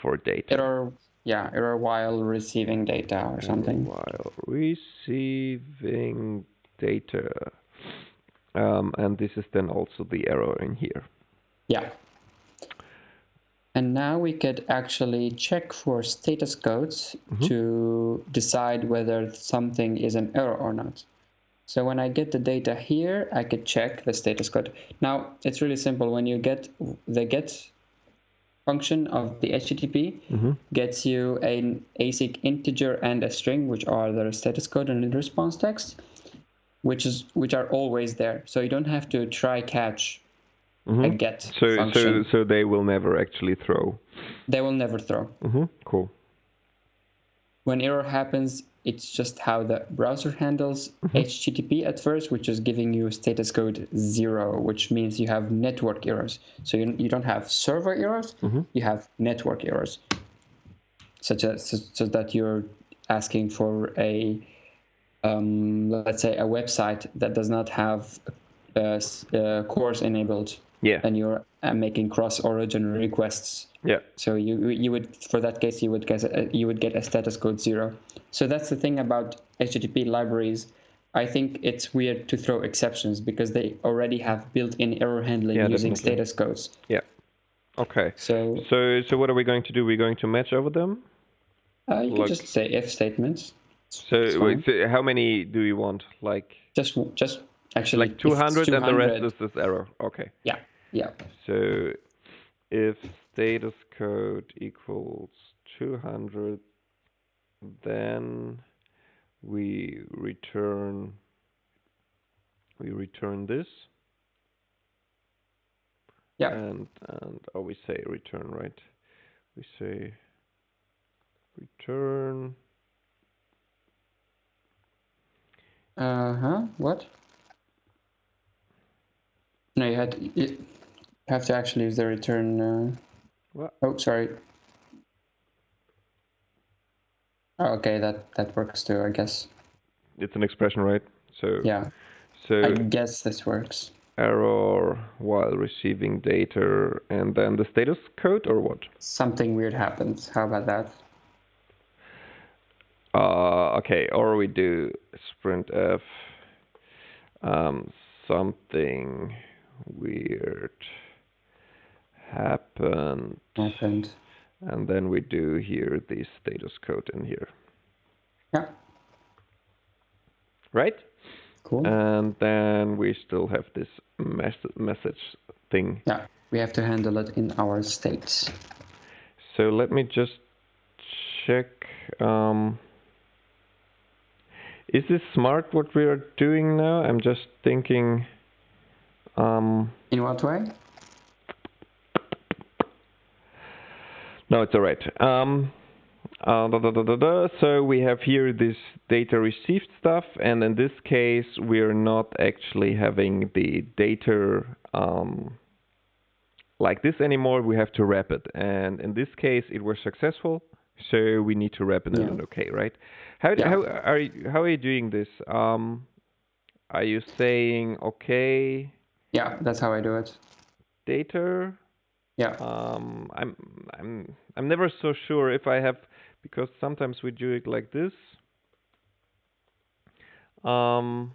for data. Error while receiving data or something. While receiving data, and this is then also the error in here. Yeah. And now we could actually check for status codes to decide whether something is an error or not. So when I get the data here, I could check the status code. Now, it's really simple. When you get the get function of the HTTP gets you an async integer and a string, which are the status code and the response text, which are always there. So you don't have to try catch a get function. So they will never actually throw. They will never throw. Cool. When error happens, it's just how the browser handles HTTP at first, which is giving you status code 0, which means you have network errors. So you don't have server errors, you have network errors, such that you're asking for a, let's say, a website that does not have CORS enabled. Yeah. And you're making cross-origin requests. Yeah. So you would, for that case, you would get a status code 0. So that's the thing about HTTP libraries. I think it's weird to throw exceptions because they already have built-in error handling using status codes. Yeah. Okay. So what are we going to do? We're going to match over them? You can just say if statements. So how many do you want? Like just actually like 200, 200 and the rest is this error. Okay. Yeah. So if status code equals 200, then we return this. Yeah. And we say return, right? We say return. What? No, you have to actually use the return. What? Oh, sorry. Oh, okay, that works too, I guess. It's an expression, right? So yeah. So I guess this works. Error while receiving data, and then the status code, or what? Something weird happens. How about that? Okay, or we do sprintf something weird happened, and then we do here the status code in here. Yeah. Right? Cool. And then we still have this message thing. Yeah, we have to handle it in our states. So let me just check. Is this smart what we are doing now? I'm just thinking. In what way? No, it's all right. So we have here this data received stuff, and in this case, we're not actually having the data like this anymore. We have to wrap it, and in this case, it was successful. So we need to wrap it in an OK, right? How are you doing this? Are you saying OK? Yeah, that's how I do it. Data. Yeah. I'm never so sure if I have, because sometimes we do it like this. I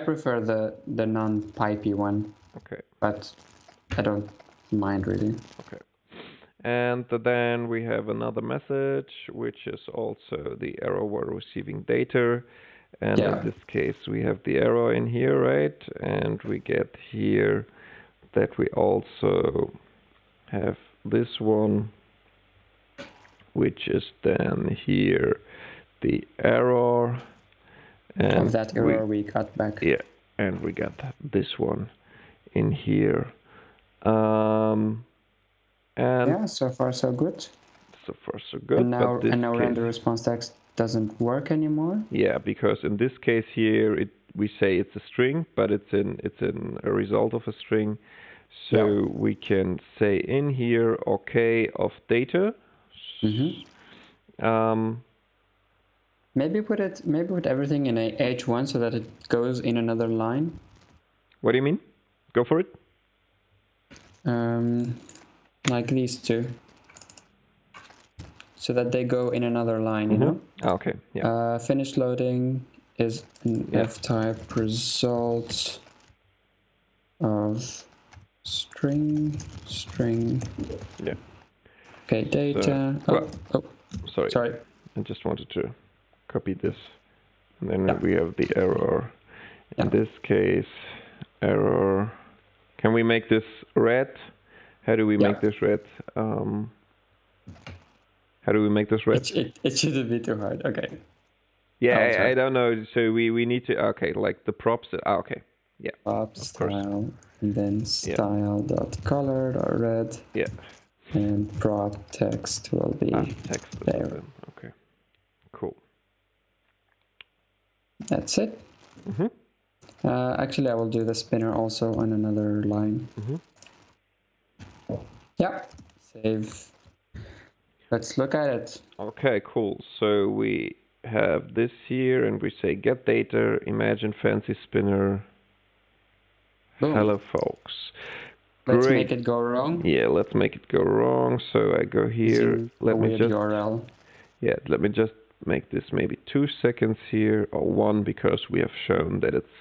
prefer the non-pipey one. Okay. But I don't mind really. Okay. And then we have another message, which is also the error while receiving data. And in this case, we have the error in here, right? And we get here that we also have this one, which is then here the error. And of that error we got back. Yeah, and we got this one in here. And yeah, so far so good. So far so good. And now render response text doesn't work anymore. Yeah, because in this case here we say it's a string, but it's a result of a string. So we can say in here OK of data. Maybe put everything in a H1 so that it goes in another line. What do you mean? Go for it. Like these two. So that they go in another line, you know? Okay, yeah. Finish loading is an F-type result of string. Yeah. Okay, data. Sorry. I just wanted to copy this. And then we have the error. In this case, error. Can we make this red? How do we make this red? How do we make this red? It shouldn't be too hard. Okay. Yeah, I don't know. So we need to, okay, like the props. Okay. Yeah. Prop style, and then style.color.red. Yeah. And prop text will be text there. Okay. Cool. That's it. Actually, I will do the spinner also on another line. Yeah. Save. Let's look at it. Okay, cool. So we have this here, and we say get data, imagine fancy spinner. Boom. Hello, folks. Let's make it go wrong. Yeah, let's make it go wrong. So I go here. Let me just URL. Yeah, let me just make this maybe 2 seconds here, or 1, because we have shown that it's.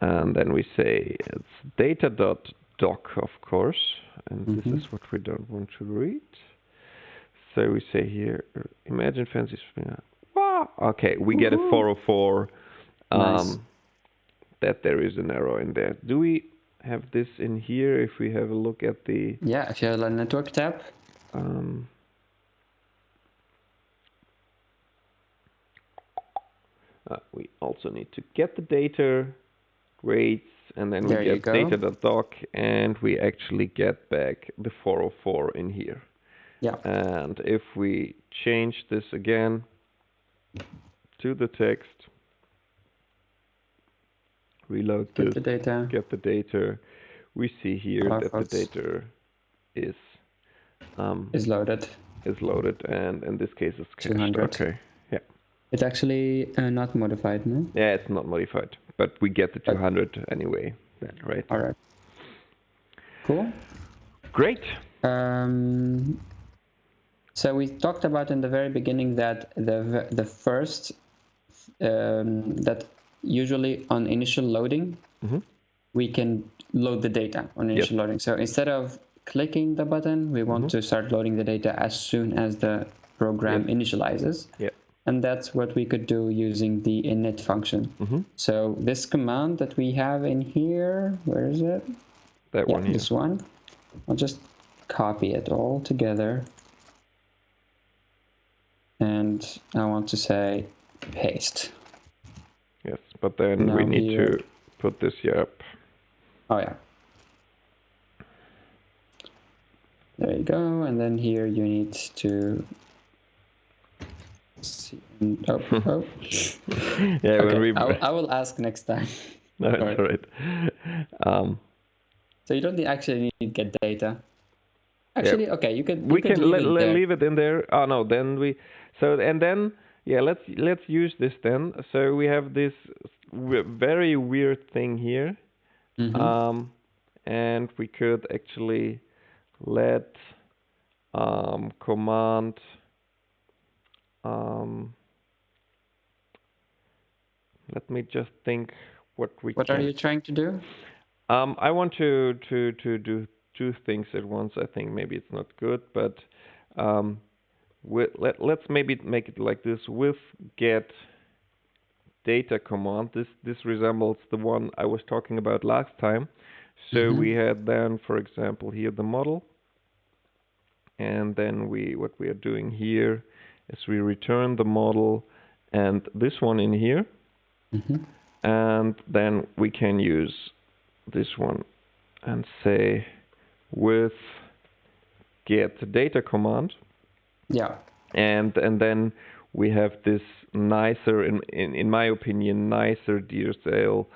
And then we say it's data.doc, of course, and this is what we don't want to read. So we say here, imagine fancy spinner. Wow. Okay, we get a 404 Nice. that there is an error in there. Do we have this in here if we have a look at the... Yeah, if you have a network tab. We also need to get the data, grades, and then we There you get go. data.doc, and we actually get back the 404 in here. Yeah. And if we change this again to the text, reload Get this, the data. get the data, we see here that the Firefox data is loaded. and in this case it's cached. 200. Okay, yeah. It's actually not modified, no? Yeah, it's not modified, but we get the 200 anyway, then, right? All right. Cool. Great. So we talked about in the very beginning that the first that usually on initial loading we can load the data on initial loading. So instead of clicking the button, we want to start loading the data as soon as the program initializes. Yeah. And that's what we could do using the init function. So this command that we have in here, where is it? That one here. This one. I'll just copy it all together. And I want to say paste. Yes, but then now we need to put this here up. Oh yeah. There you go, and then here you need to see. Oh. Yeah, okay, I will ask next time. No, it's all right. So you don't actually need get data. Actually, okay, you can leave it in there. Oh no, then let's use this then. So we have this very weird thing here, and we could actually let command let me just think what are you trying to do? I want to do two things at once. I think maybe it's not good, but let's maybe make it like this with get data command. This resembles the one I was talking about last time. So we had then, for example, here the model, and then what we are doing here is we return the model and this one in here, and then we can use this one and say with get data command. Yeah. And then we have this nicer, in my opinion, nicer DSL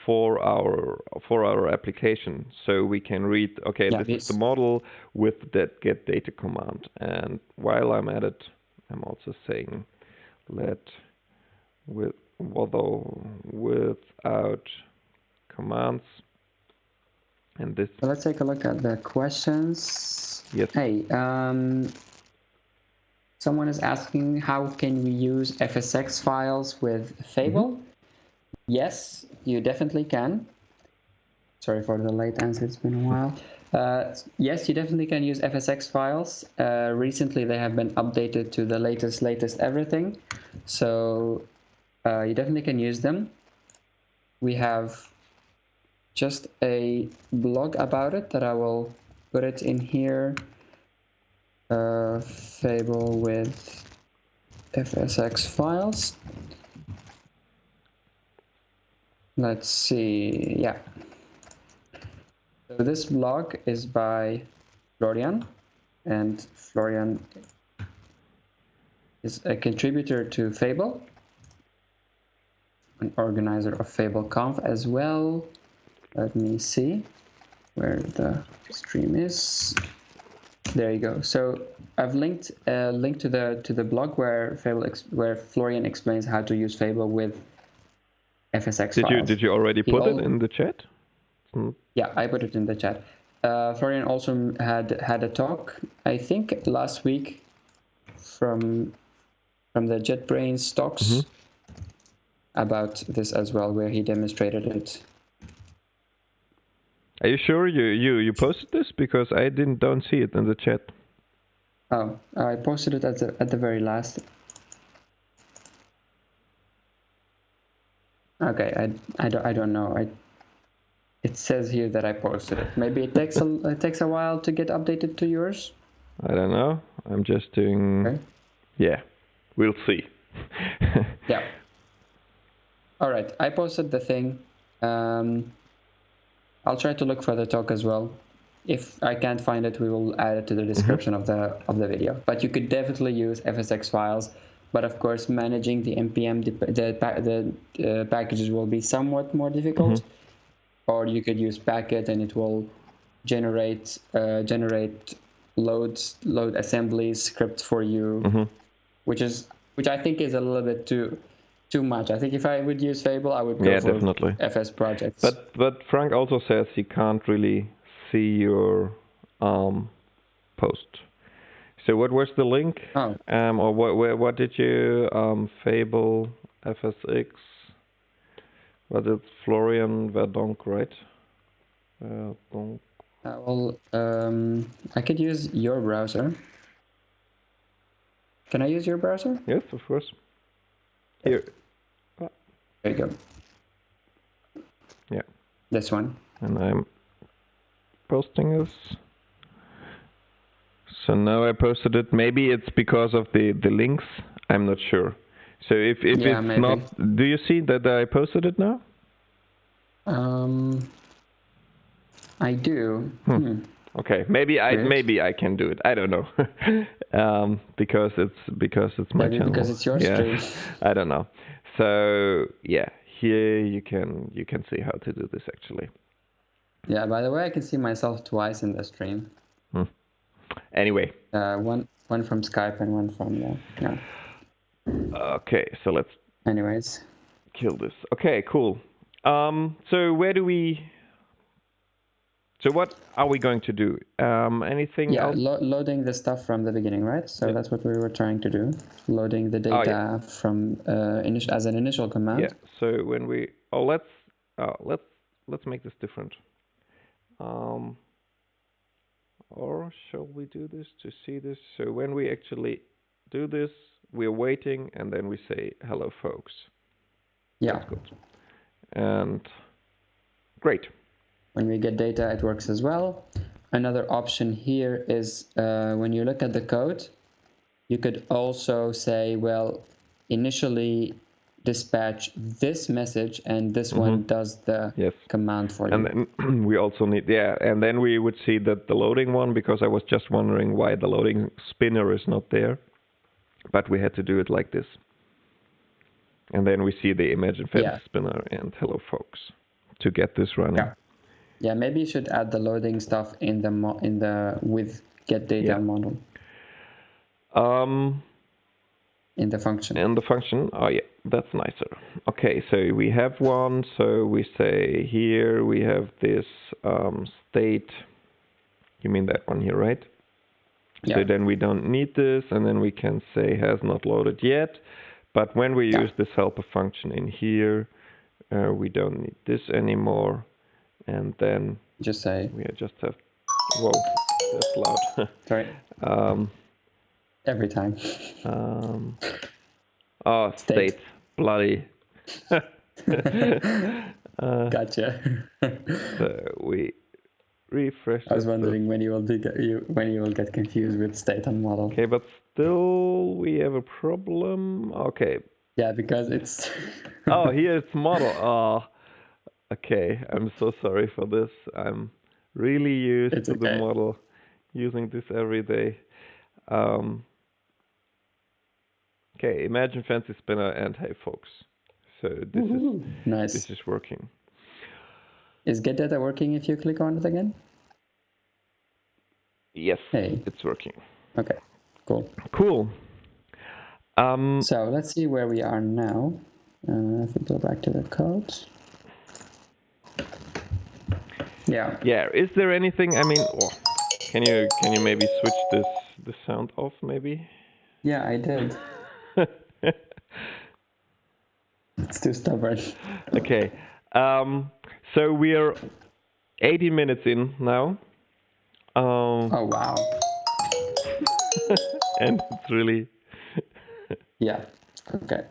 for our application. So we can read, okay, this is the model with that get data command. And while I'm at it, I'm also saying without commands. And this. So let's take a look at the questions. Yes. Hey, someone is asking how can we use FSX files with Fable? Yes, you definitely can. Sorry for the late answer, it's been a while. Yes, you definitely can use FSX files. Recently they have been updated to the latest everything. So you definitely can use them. We have just a blog about it that I will put it in here. Fable with FSX files. Let's see, yeah. So this blog is by Florian, and Florian is a contributor to Fable, an organizer of FableConf as well. Let me see where the stream is. There you go. So I've linked a link to the blog where Florian explains how to use Fable with FSX files. Did you already put it in the chat? Yeah, I put it in the chat. Florian also had a talk, I think last week, from the JetBrains talks about this as well, where he demonstrated it. Are you sure you posted this? Because I don't see it in the chat. Oh, I posted it at the very last. Okay, I don't know. It says here that I posted it. Maybe it takes a while to get updated to yours. I don't know. I'm just doing. Okay. Yeah, we'll see. Yeah. All right. I posted the thing. I'll try to look for the talk as well. If I can't find it, we will add it to the description of the video. But you could definitely use FSX files. But of course, managing the npm the packages will be somewhat more difficult. Or you could use Packet, and it will generate load assemblies scripts for you, which I think is a little bit too much. I think if I would use Fable, I would go for definitely. FS projects. But Frank also says he can't really see your post. So what was the link? Oh. Or what did you Fable FSX? Was it Florian Verdonk, right? Verdonk. Well, I could use your browser. Can I use your browser? Yes, of course. Here. There you go. Yeah. This one. And I'm posting this. So now I posted it. Maybe it's because of the links. I'm not sure. So if Yeah, it's maybe. not, do you see that I posted it now? I do. Okay, maybe I can do it. I don't know, because it's my channel. Because it's your stream. I don't know. So yeah, here you can see how to do this actually. Yeah. By the way, I can see myself twice in the stream. Anyway. One from Skype and one from yeah. Okay, so let's. Anyways. Kill this. Okay, cool. So where do we? So what are we going to do? Anything else? Loading the stuff from the beginning, right? So that's what we were trying to do. Loading the data from as an initial command. Yeah. So when we let's make this different. Or shall we do this to see this? So when we actually do this, we're waiting, and then we say hello, folks. Yeah. That's good. And great. When we get data, it works as well. Another option here is when you look at the code, you could also say, well, initially dispatch this message, and this one does the command for you. And then we also need, and then we would see that the loading one, because I was just wondering why the loading spinner is not there, but we had to do it like this. And then we see the Imagine Fantasy spinner and hello folks to get this running. Yeah, maybe you should add the loading stuff in the with get data model. In the function. In the function, oh yeah, that's nicer. Okay, so we have one. So we say here we have this state. You mean that one here, right? Yeah. So then we don't need this, and then we can say has not loaded yet. But when we use this helper function in here, we don't need this anymore. And then just say we just have. Whoa, that's loud. Sorry. Every time. Oh, state. Bloody. Gotcha. So we refresh. I was wondering when you will get confused with state and model. Okay, but still we have a problem. Okay. Yeah, because it's. Oh, here it's model. Oh, okay. I'm so sorry for this. I'm really used to the model, using this every day. Okay, Imagine Fancy Spinner and hey folks. So this is nice. This is working. Is get data working if you click on it again? Yes, it's working. Okay, cool. Cool. So let's see where we are now. If we go back to the code. Yeah. Yeah. Is there anything? I mean, can you maybe switch the sound off, maybe? Yeah, I did. It's too stubborn. Okay. So we're 80 minutes in now. Oh wow. And it's really. Yeah. Okay.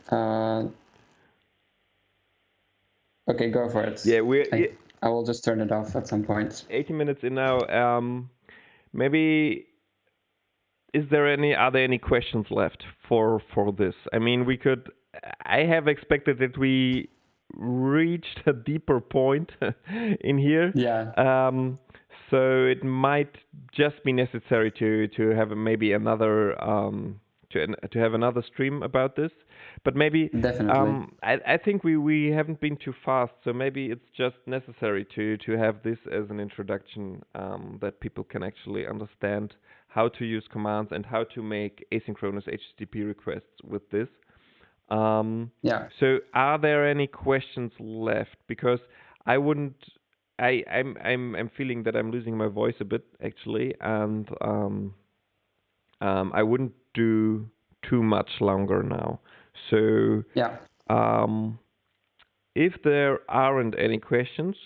Okay, go for it. Yeah, I will just turn it off at some point. 80 minutes in now. Maybe are there any questions left for this? I mean, I have expected that we reached a deeper point in here. Yeah. So it might just be necessary to have maybe another to have another stream about this. But maybe Definitely. I think we haven't been too fast, so maybe it's just necessary to have this as an introduction, that people can actually understand how to use commands and how to make asynchronous HTTP requests with this. Yeah. So are there any questions left? Because I wouldn't. I'm feeling that I'm losing my voice a bit actually, and I wouldn't do too much longer now. So Yeah. if there aren't any questions,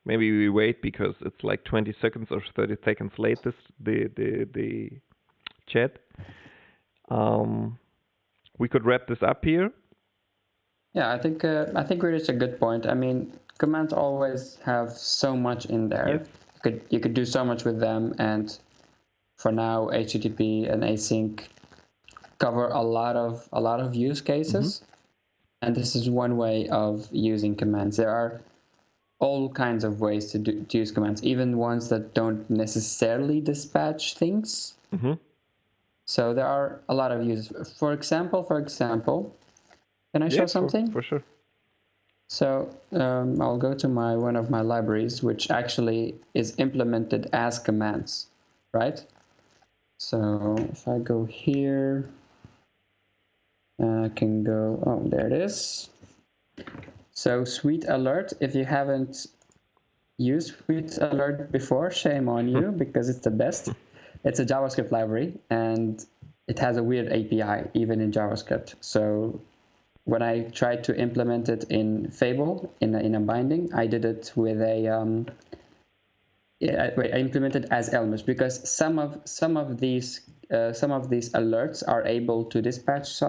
maybe we wait because it's like 20 seconds or 30 seconds late. The chat. We could wrap this up here. Yeah, I think we reached a good point. I mean, commands always have so much in there. Yes. You could do so much with them, and for now, HTTP and async cover a lot of use cases, and this is one way of using commands. There are all kinds of ways to use commands, even ones that don't necessarily dispatch things. So there are a lot of uses. For example, can I show something? For sure. So I'll go to one of my libraries, which actually is implemented as commands, right? So if I go here, I can go, oh, there it is. So Sweet Alert, if you haven't used Sweet Alert before, shame on you, because it's the best. It's a JavaScript library, and it has a weird API, even in JavaScript. So when I tried to implement it in Fable, in a binding, I did it with I implemented as Elmish, because some of these alerts are able to dispatch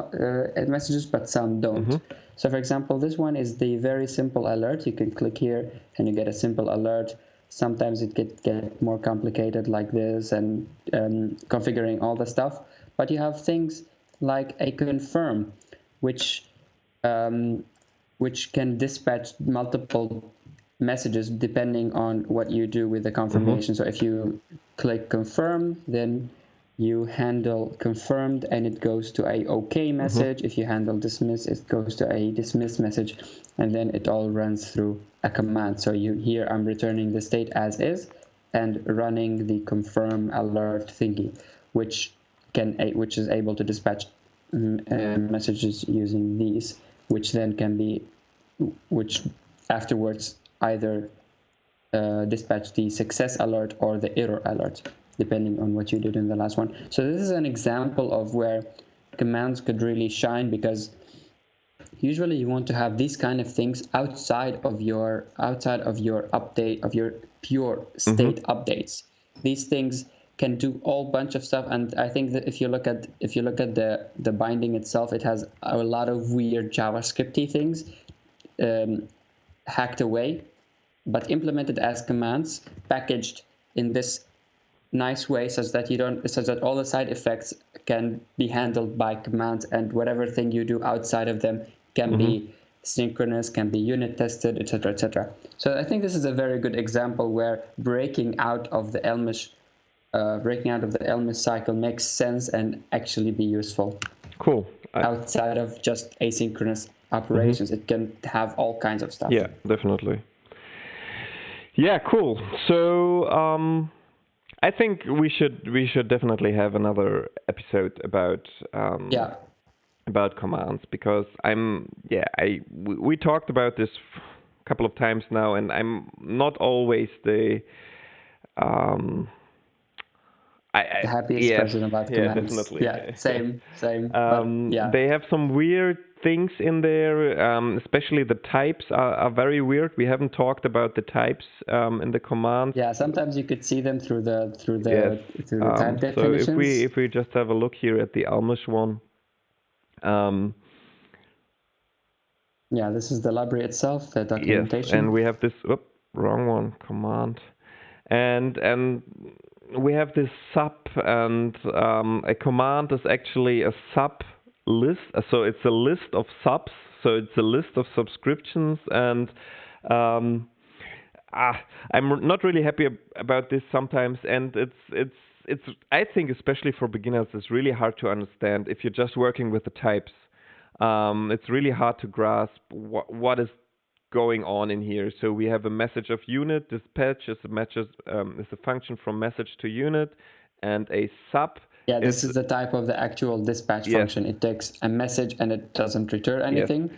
messages, but some don't. So for example, this one is the very simple alert. You can click here and you get a simple alert. Sometimes it get more complicated like this, and configuring all the stuff. But you have things like a confirm, which can dispatch multiple messages depending on what you do with the confirmation. So if you click confirm, then you handle confirmed and it goes to a OK message. If you handle dismiss, it goes to a dismiss message, and then it all runs through a command. So here I'm returning the state as is and running the confirm alert thingy, which is able to dispatch messages using these, which afterwards either dispatch the success alert or the error alert, depending on what you did in the last one. So this is an example of where commands could really shine, because usually you want to have these kind of things outside of your update, of your pure state updates. These things can do all bunch of stuff, and I think that if you look at the binding itself, it has a lot of weird JavaScripty things hacked away, but implemented as commands, packaged in this nice way, such that all the side effects can be handled by commands, and whatever thing you do outside of them can be synchronous, can be unit tested, etc., etc. So I think this is a very good example where breaking out of the Elmish cycle makes sense and actually be useful. Cool. Outside of just asynchronous operations, it can have all kinds of stuff. Yeah, definitely. Yeah, cool. So I think we should definitely have another episode about commands, because we talked about this a couple of times now, and I'm not always the happiest person about commands. Definitely. Yeah, same. They have some weird things in there, especially the types are very weird. We haven't talked about the types in the commands. Yeah, sometimes you could see them through the type definitions. So if we just have a look here at the Elmish one, Yeah, this is the library itself, the Yes, documentation. and we have this, wrong one, command. And we have this sub, and a command is actually a sub list. So it's a list of subs. So it's a list of subscriptions, and um, I'm not really happy about this sometimes. And it's I think especially for beginners, it's really hard to understand if you're just working with the types. It's really hard to grasp what is going on in here. So we have a message of unit. Dispatch is a function from message to unit, and a sub Yeah, is, this is the type of the actual dispatch yes, function. It takes a message and it doesn't return yes, anything.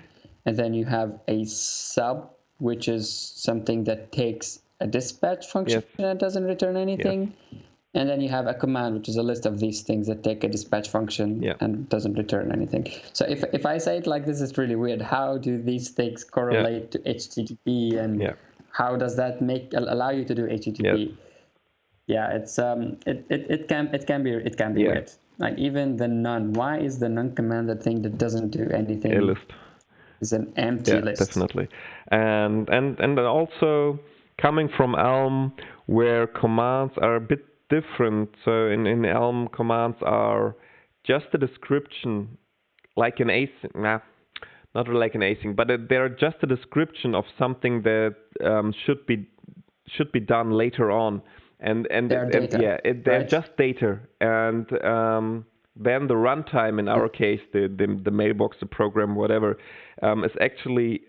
And then you have a sub, which is something that takes a dispatch function yes, and doesn't return yes, anything. And then you have a command, which is a list of these things that take a dispatch function yeah, and doesn't return anything. So if I say it like this, it's really weird. How do these things yeah, correlate to HTTP, and yeah, how does that allow you to do yes, HTTP? Yeah, it can be yeah, weird. Like even the none. Why is the none command the thing that doesn't do a anything? list. Is an empty Yeah, list. definitely. And also coming from Elm, where commands are a bit different. So in Elm, commands are just a description, like an async. Nah, not really like an async, but they're just a description of something that should be done later on. They are And data, yeah, they're right? just data. And then the runtime, in our case, the mailbox, the program, whatever, is actually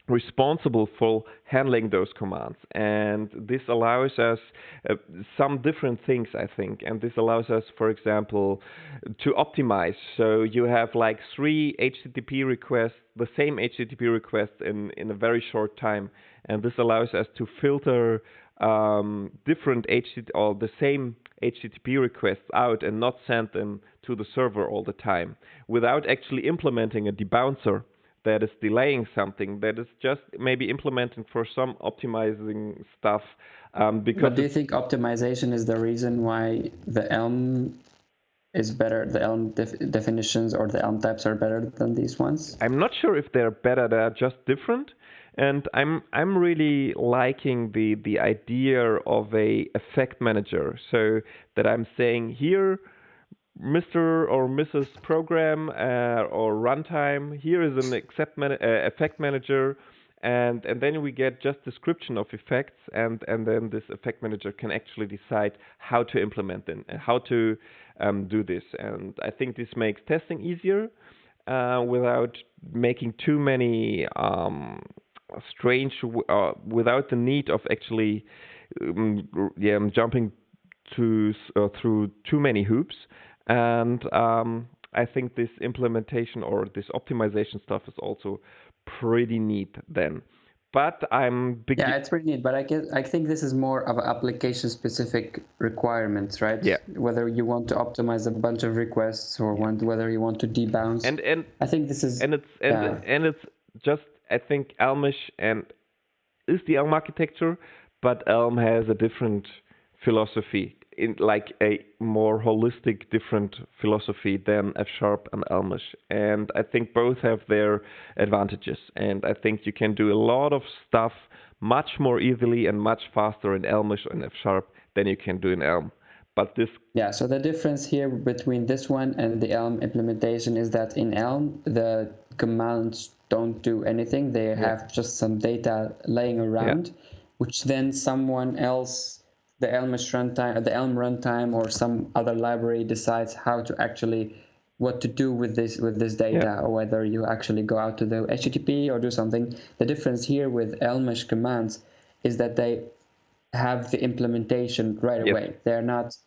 responsible for handling those commands. And this allows us some different things, I think. And this allows us, for example, to optimize. So you have like 3 HTTP requests, the same HTTP request in a very short time. And this allows us to filter different HTTP or the same HTTP requests out and not send them to the server all the time without actually implementing a debouncer that is delaying something, that is just maybe implementing for some optimizing stuff, because But do you think optimization is the reason why the Elm is better? The Elm definitions or the Elm types are better than these ones? I'm not sure if they're better, they're just different. And I'm really liking the idea of a effect manager. So that I'm saying here, Mr. or Mrs. Program or runtime, here is an effect manager, and then we get just description of effects, and then this effect manager can actually decide how to implement them and how to do this. And I think this makes testing easier without making too many without the need of actually jumping through too many hoops. And I think this implementation or this optimization stuff is also pretty neat then. But Yeah, it's pretty neat, but I think this is more of application specific requirements, right? yeah, Whether you want to optimize a bunch of requests or yeah. whether you want to debounce. And I think this is and it's yeah. and it's just, I think Elmish and is the Elm architecture, but Elm has a different philosophy, in like a more holistic, different philosophy than F Sharp and Elmish. And I think both have their advantages. And I think you can do a lot of stuff much more easily and much faster in Elmish and F Sharp than you can do in Elm. But this, Yeah, so the difference here between this one and the Elm implementation is that in Elm, the commands don't do anything. They yeah, have just some data laying yeah, around, which then someone else, the Elm runtime or some other library decides how to actually what to do with this yeah, data, or whether you actually go out to the HTTP or do something. The difference here with Elmish commands is that they have the implementation right yes, away. They're not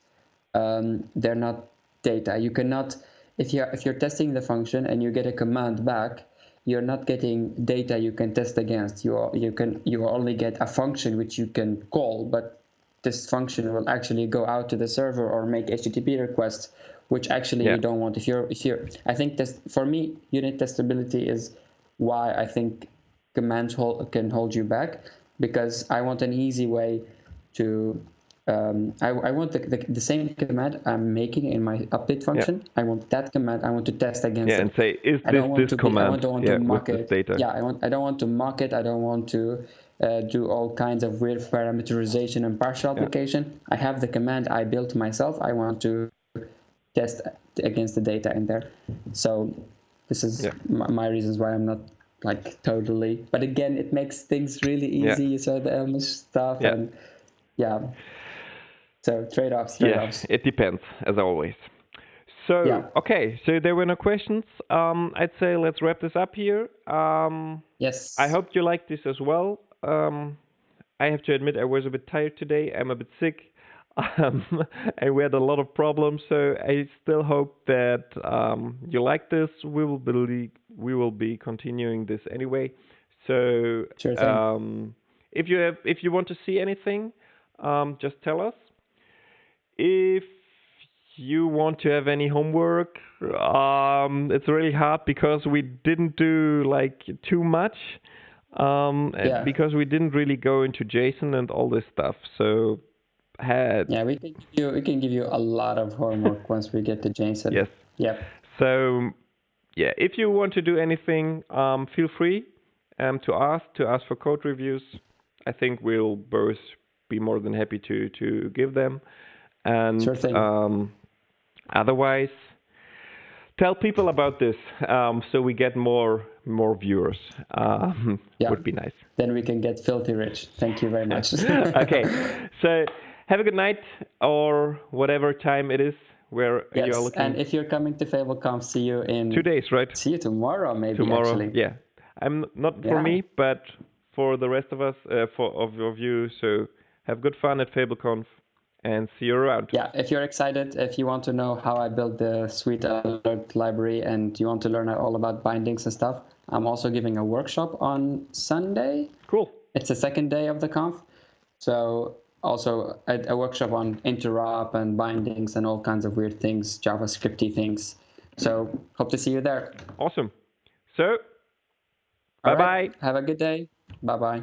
data. You cannot, if you're testing the function and you get a command back, you're not getting data you can test against. You only get a function which you can call, but this function will actually go out to the server or make HTTP requests, which actually yeah, you don't want. I think for me, unit testability is why I think commands can hold you back, because I want an easy way to I want the same command I'm making in my update function. I want that command. I want to test against it. And say, is I this don't want this to command? I don't want to mock with it. this data. Yeah, I don't want to mock it. I don't want to do all kinds of weird parameterization and partial application. I have the command I built myself. I want to test against the data in there. So this is my reasons why I'm not like totally. But again, it makes things really easy. You saw the Elmish stuff and so trade-offs. It depends, as always. So, okay, so there were no questions. I'd say let's wrap this up here. Yes. I hope you liked this as well. I have to admit I was a bit tired today. I'm a bit sick. And we had a lot of problems, so I still hope that you like this. We will be continuing this anyway. So sure thing. if you want to see anything, just tell us. If you want to have any homework, it's really hard because we didn't do like too much. Because we didn't really go into JSON and all this stuff. So we can give you a lot of homework once we get to JSON. Yes. Yep. So if you want to do anything, feel free to ask for code reviews. I think we'll both be more than happy to give them. And sure thing. Otherwise, tell people about this so we get more viewers. Would be nice. Then we can get filthy rich. Thank you very much. Okay. So have a good night or whatever time it is where you are looking. And if you're coming to FableConf, see you in 2 days, right? See you tomorrow, maybe. Tomorrow, actually. Yeah. I'm not for me, but for the rest of us, of you. So have good fun at FableConf. And see you around. Yeah, if you're excited, if you want to know how I built the Sweet Alert library and you want to learn all about bindings and stuff, I'm also giving a workshop on Sunday. Cool. It's the second day of the conf. So also a workshop on interop and bindings and all kinds of weird things, JavaScripty things. So hope to see you there. Awesome. So, bye-bye. Have a good day. Bye-bye.